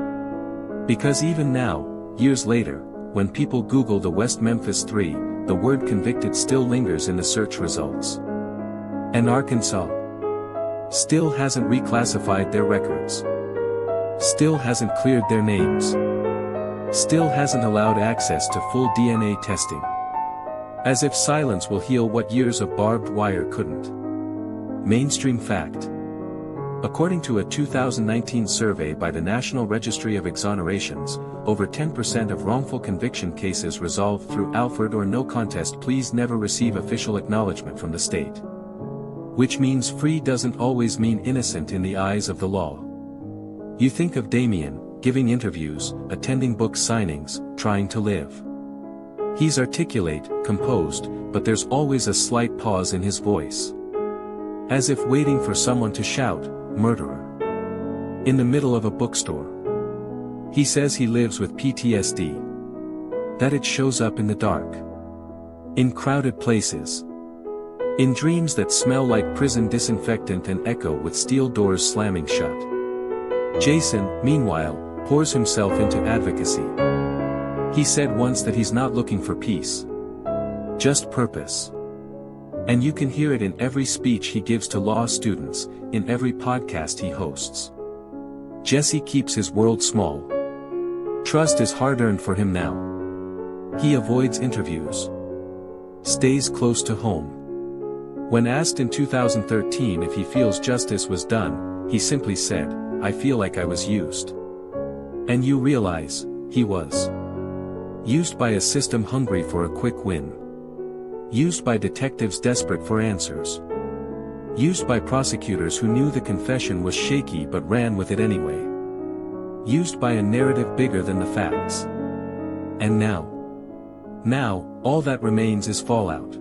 A: Because even now, years later, when people Google the West Memphis Three, the word convicted still lingers in the search results. And Arkansas still hasn't reclassified their records. Still hasn't cleared their names. Still hasn't allowed access to full DNA testing. As if silence will heal what years of barbed wire couldn't. Mainstream fact. According to a 2019 survey by the National Registry of Exonerations, over 10% of wrongful conviction cases resolved through Alford or no contest pleas never receive official acknowledgement from the state. Which means free doesn't always mean innocent in the eyes of the law. You think of Damien, giving interviews, attending book signings, trying to live. He's articulate, composed, but there's always a slight pause in his voice. As if waiting for someone to shout, "Murderer!" in the middle of a bookstore. He says he lives with PTSD. That it shows up in the dark. In crowded places. In dreams that smell like prison disinfectant and echo with steel doors slamming shut. Jason, meanwhile, pours himself into advocacy. He said once that he's not looking for peace. Just purpose. And you can hear it in every speech he gives to law students, in every podcast he hosts. Jesse keeps his world small. Trust is hard-earned for him now. He avoids interviews. Stays close to home. When asked in 2013 if he feels justice was done, he simply said, "I feel like I was used." And you realize, he was. Used by a system hungry for a quick win. Used by detectives desperate for answers. Used by prosecutors who knew the confession was shaky but ran with it anyway. Used by a narrative bigger than the facts. And now, all that remains is fallout.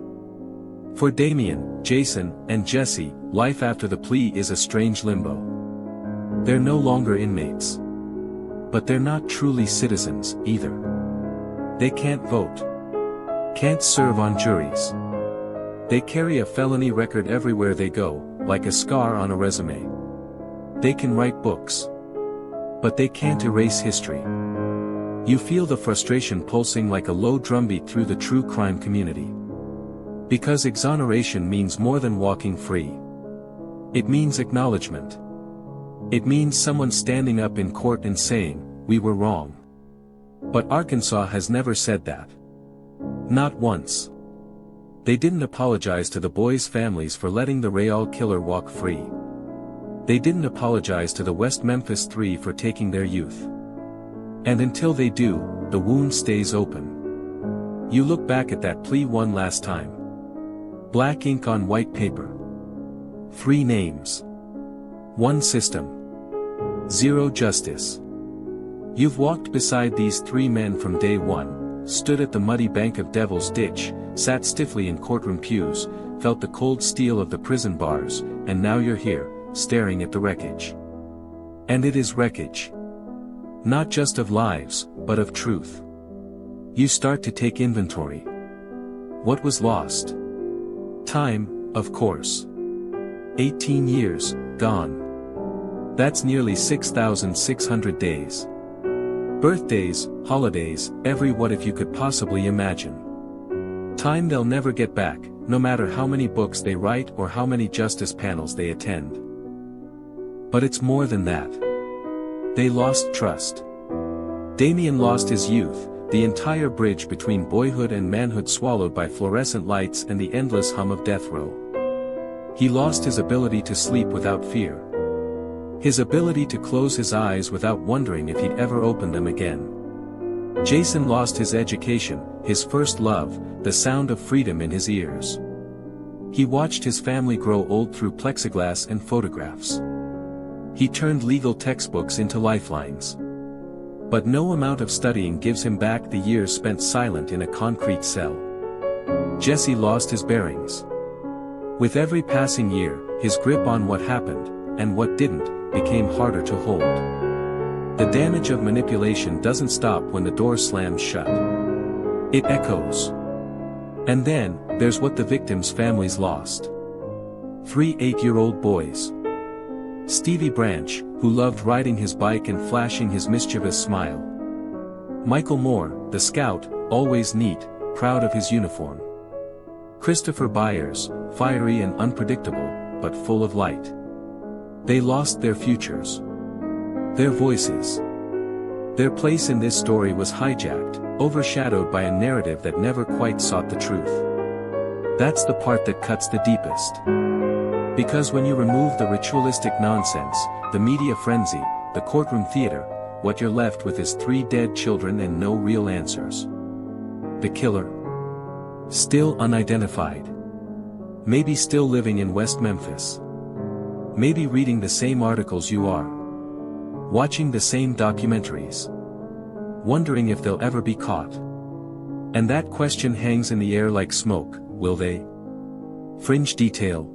A: For Damien, Jason, and Jesse, life after the plea is a strange limbo. They're no longer inmates. But they're not truly citizens, either. They can't vote. Can't serve on juries. They carry a felony record everywhere they go, like a scar on a resume. They can write books. But they can't erase history. You feel the frustration pulsing like a low drumbeat through the true crime community. Because exoneration means more than walking free. It means acknowledgement. It means someone standing up in court and saying, "We were wrong." But Arkansas has never said that. Not once. They didn't apologize to the boys' families for letting the Real killer walk free. They didn't apologize to the West Memphis Three for taking their youth. And until they do, the wound stays open. You look back at that plea one last time. Black ink on white paper. 3 names. 1 system. 0 justice. You've walked beside these 3 men from day one, stood at the muddy bank of Devil's Ditch, sat stiffly in courtroom pews, felt the cold steel of the prison bars, and now you're here, staring at the wreckage. And it is wreckage. Not just of lives, but of truth. You start to take inventory. What was lost? Time, of course. 18 years, gone. That's nearly 6,600 days. Birthdays, holidays, every what if you could possibly imagine. Time they'll never get back, no matter how many books they write or how many justice panels they attend. But it's more than that. They lost trust. Damien lost his youth, the entire bridge between boyhood and manhood swallowed by fluorescent lights and the endless hum of death row. He lost his ability to sleep without fear. His ability to close his eyes without wondering if he'd ever open them again. Jason lost his education, his first love, the sound of freedom in his ears. He watched his family grow old through plexiglass and photographs. He turned legal textbooks into lifelines. But no amount of studying gives him back the years spent silent in a concrete cell. Jesse lost his bearings. With every passing year, his grip on what happened, and what didn't, became harder to hold. The damage of manipulation doesn't stop when the door slams shut. It echoes. And then, there's what the victims' families lost. 3 8-year-old boys. Stevie Branch, who loved riding his bike and flashing his mischievous smile. Michael Moore, the scout, always neat, proud of his uniform. Christopher Byers, fiery and unpredictable, but full of light. They lost their futures. Their voices. Their place in this story was hijacked, overshadowed by a narrative that never quite sought the truth. That's the part that cuts the deepest. Because when you remove the ritualistic nonsense, the media frenzy, the courtroom theater, what you're left with is 3 dead children and no real answers. The killer? Still unidentified. Maybe still living in West Memphis. Maybe reading the same articles you are. Watching the same documentaries. Wondering if they'll ever be caught. And that question hangs in the air like smoke, will they? Fringe detail.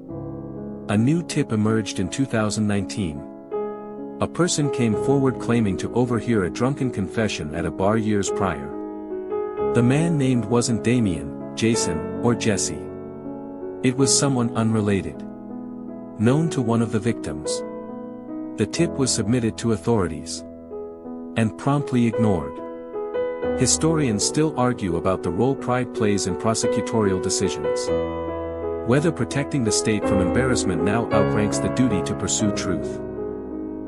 A: A new tip emerged in 2019. A person came forward claiming to overhear a drunken confession at a bar years prior. The man named wasn't Damien, Jason, or Jesse. It was someone unrelated. Known to one of the victims. The tip was submitted to authorities. And promptly ignored. Historians still argue about the role pride plays in prosecutorial decisions. Whether protecting the state from embarrassment now outranks the duty to pursue truth.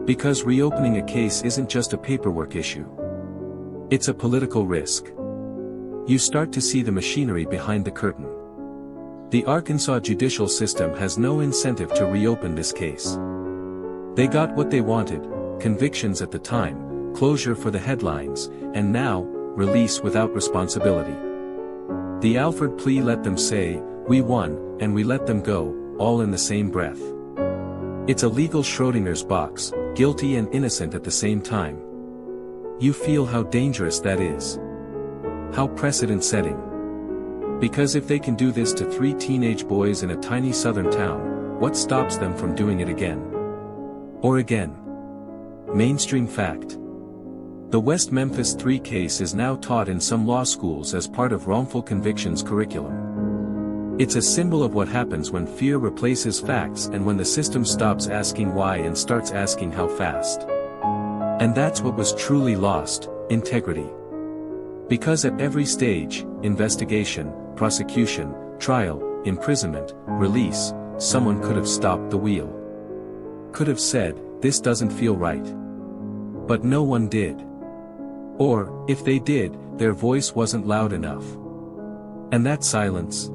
A: Because reopening a case isn't just a paperwork issue. It's a political risk. You start to see the machinery behind the curtain. The Arkansas judicial system has no incentive to reopen this case. They got what they wanted, convictions at the time, closure for the headlines, and now, release without responsibility. The Alford plea let them say, "We won, and we let them go," all in the same breath. It's a legal Schrodinger's box, guilty and innocent at the same time. You feel how dangerous that is. How precedent-setting. Because if they can do this to 3 teenage boys in a tiny southern town, what stops them from doing it again? Or again? Mainstream fact. The West Memphis Three case is now taught in some law schools as part of wrongful convictions curriculum. It's a symbol of what happens when fear replaces facts and when the system stops asking why and starts asking how fast. And that's what was truly lost, integrity. Because at every stage, investigation, prosecution, trial, imprisonment, release, someone could have stopped the wheel. Could have said, "This doesn't feel right." But no one did. Or, if they did, their voice wasn't loud enough. And that silence.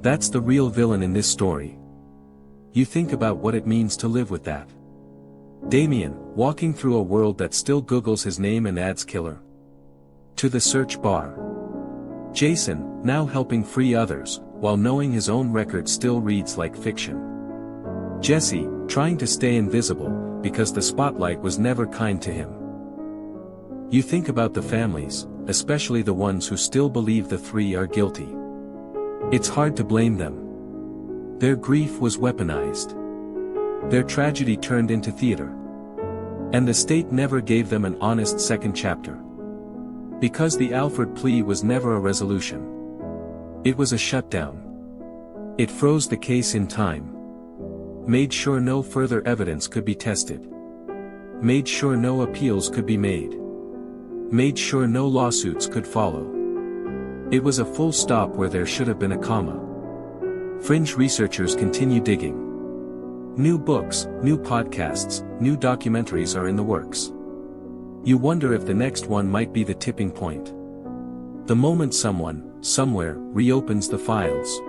A: That's the real villain in this story. You think about what it means to live with that. Damien, walking through a world that still Googles his name and adds killer to the search bar. Jason, now helping free others, while knowing his own record still reads like fiction. Jesse, trying to stay invisible, because the spotlight was never kind to him. You think about the families, especially the ones who still believe the 3 are guilty. It's hard to blame them. Their grief was weaponized. Their tragedy turned into theater. And the state never gave them an honest second chapter. Because the Alford plea was never a resolution. It was a shutdown. It froze the case in time. Made sure no further evidence could be tested. Made sure no appeals could be made. Made sure no lawsuits could follow. It was a full stop where there should have been a comma. Fringe researchers continue digging. New books, new podcasts, new documentaries are in the works. You wonder if the next one might be the tipping point. The moment someone, somewhere, reopens the files.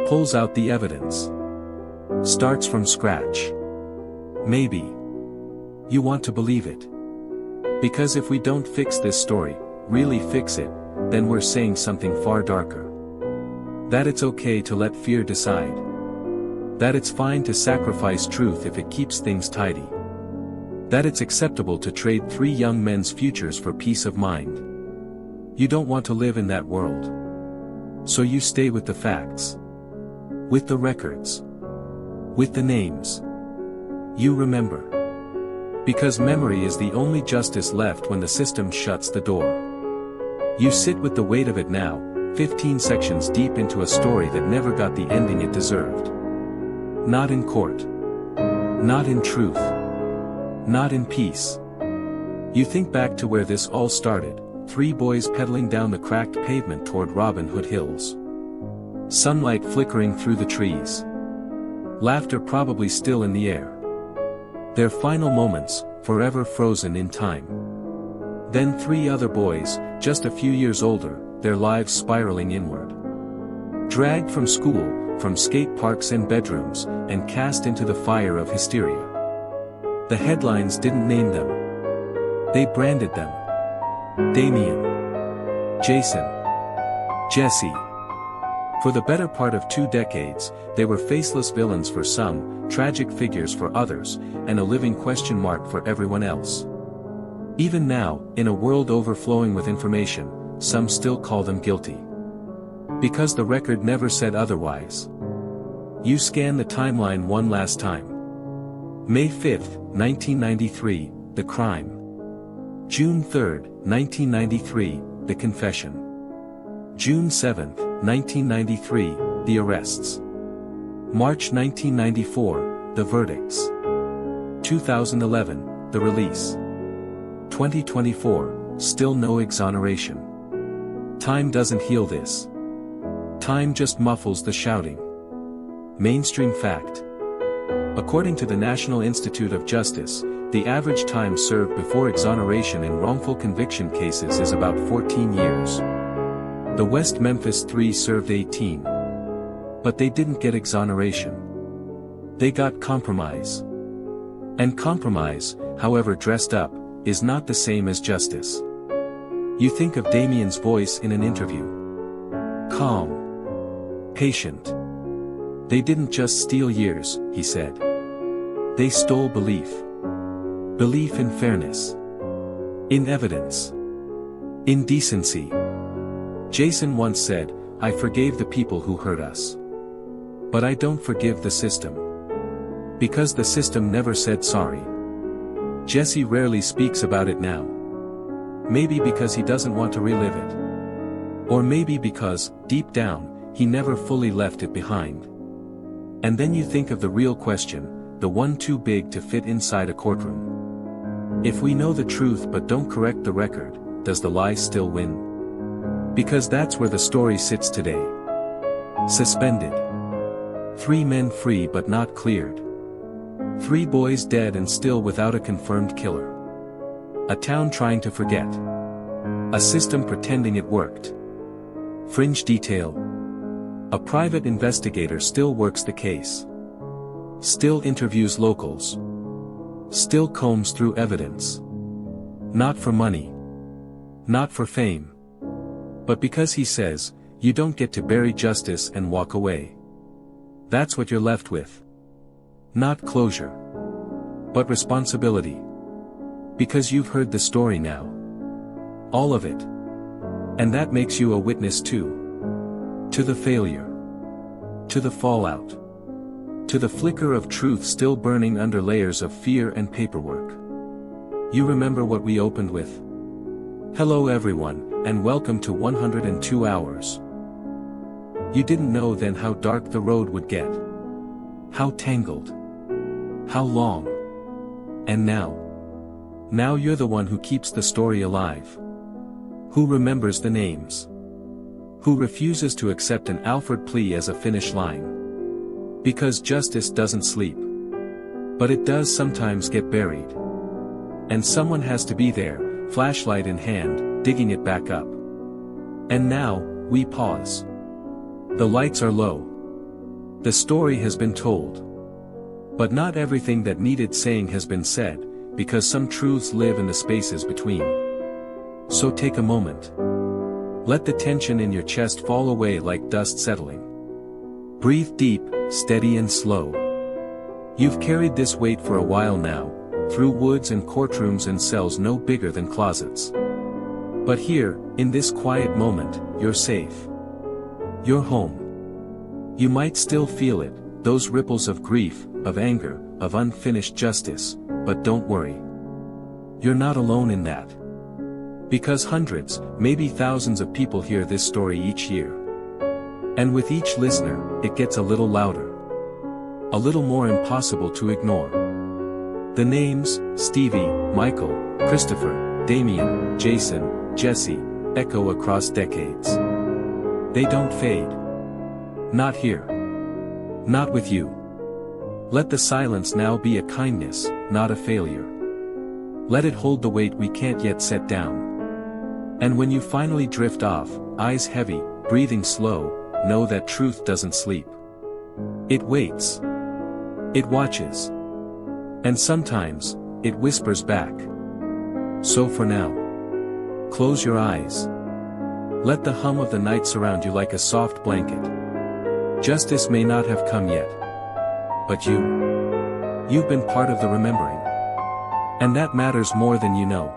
A: Pulls out the evidence. Starts from scratch. Maybe. You want to believe it. Because if we don't fix this story, really fix it, then we're saying something far darker. That it's okay to let fear decide. That it's fine to sacrifice truth if it keeps things tidy. That it's acceptable to trade 3 young men's futures for peace of mind. You don't want to live in that world. So you stay with the facts. With the records. With the names. You remember. Because memory is the only justice left when the system shuts the door. You sit with the weight of it now, 15 sections deep into a story that never got the ending it deserved. Not in court. Not in truth. Not in peace. You think back to where this all started, 3 boys pedaling down the cracked pavement toward Robin Hood Hills. Sunlight flickering through the trees. Laughter probably still in the air. Their final moments, forever frozen in time. Then 3 other boys, just a few years older, their lives spiraling inward. Dragged from school, from skate parks and bedrooms, and cast into the fire of hysteria. The headlines didn't name them. They branded them. Damien. Jason. Jesse. For the better part of 2 decades, they were faceless villains for some, tragic figures for others, and a living question mark for everyone else. Even now, in a world overflowing with information, some still call them guilty. Because the record never said otherwise. You scan the timeline one last time. May 5, 1993, the crime. June 3, 1993, the confession. June 7, 1993, the arrests. March 1994, the verdicts. 2011, the release. 2024, still no exoneration. Time doesn't heal this. Time just muffles the shouting. Mainstream fact. According to the National Institute of Justice, the average time served before exoneration in wrongful conviction cases is about 14 years. The West Memphis Three served 18. But they didn't get exoneration. They got compromise. And compromise, however dressed up, is not the same as justice. You think of Damien's voice in an interview. Calm. Patient. They didn't just steal years, he said. They stole belief. Belief in fairness. In evidence. In decency. Jason once said, "I forgave the people who hurt us. But I don't forgive the system. Because the system never said sorry." Jesse rarely speaks about it now. Maybe because he doesn't want to relive it. Or maybe because, deep down, he never fully left it behind. And then you think of the real question, the one too big to fit inside a courtroom. If we know the truth but don't correct the record, does the lie still win? Because that's where the story sits today. Suspended. 3 men free but not cleared. 3 boys dead and still without a confirmed killer. A town trying to forget. A system pretending it worked. Fringe detail. A private investigator still works the case. Still interviews locals. Still combs through evidence. Not for money. Not for fame. But because he says, you don't get to bury justice and walk away. That's what you're left with. Not closure. But responsibility. Because you've heard the story now. All of it. And that makes you a witness too. To the failure. To the fallout. To the flicker of truth still burning under layers of fear and paperwork. You remember what we opened with? Hello everyone, and welcome to 102 Hours. You didn't know then how dark the road would get. How tangled. How long. And now. Now you're the one who keeps the story alive. Who remembers the names. Who refuses to accept an Alford plea as a finish line. Because justice doesn't sleep. But it does sometimes get buried. And someone has to be there, flashlight in hand, digging it back up. And now, we pause. The lights are low. The story has been told. But not everything that needed saying has been said, because some truths live in the spaces between. So take a moment. Let the tension in your chest fall away like dust settling. Breathe deep, steady and slow. You've carried this weight for a while now, through woods and courtrooms and cells no bigger than closets. But here, in this quiet moment, you're safe. You're home. You might still feel it, those ripples of grief, of anger, of unfinished justice, but don't worry. You're not alone in that. Because hundreds, maybe thousands of people hear this story each year. And with each listener, it gets a little louder. A little more impossible to ignore. The names, Stevie, Michael, Christopher, Damien, Jason, Jesse, echo across decades. They don't fade. Not here. Not with you. Let the silence now be a kindness, not a failure. Let it hold the weight we can't yet set down. And when you finally drift off, eyes heavy, breathing slow, know that truth doesn't sleep. It waits. It watches. And sometimes, it whispers back. So for now, close your eyes. Let the hum of the night surround you like a soft blanket. Justice may not have come yet. But you've been part of the remembering. And that matters more than you know.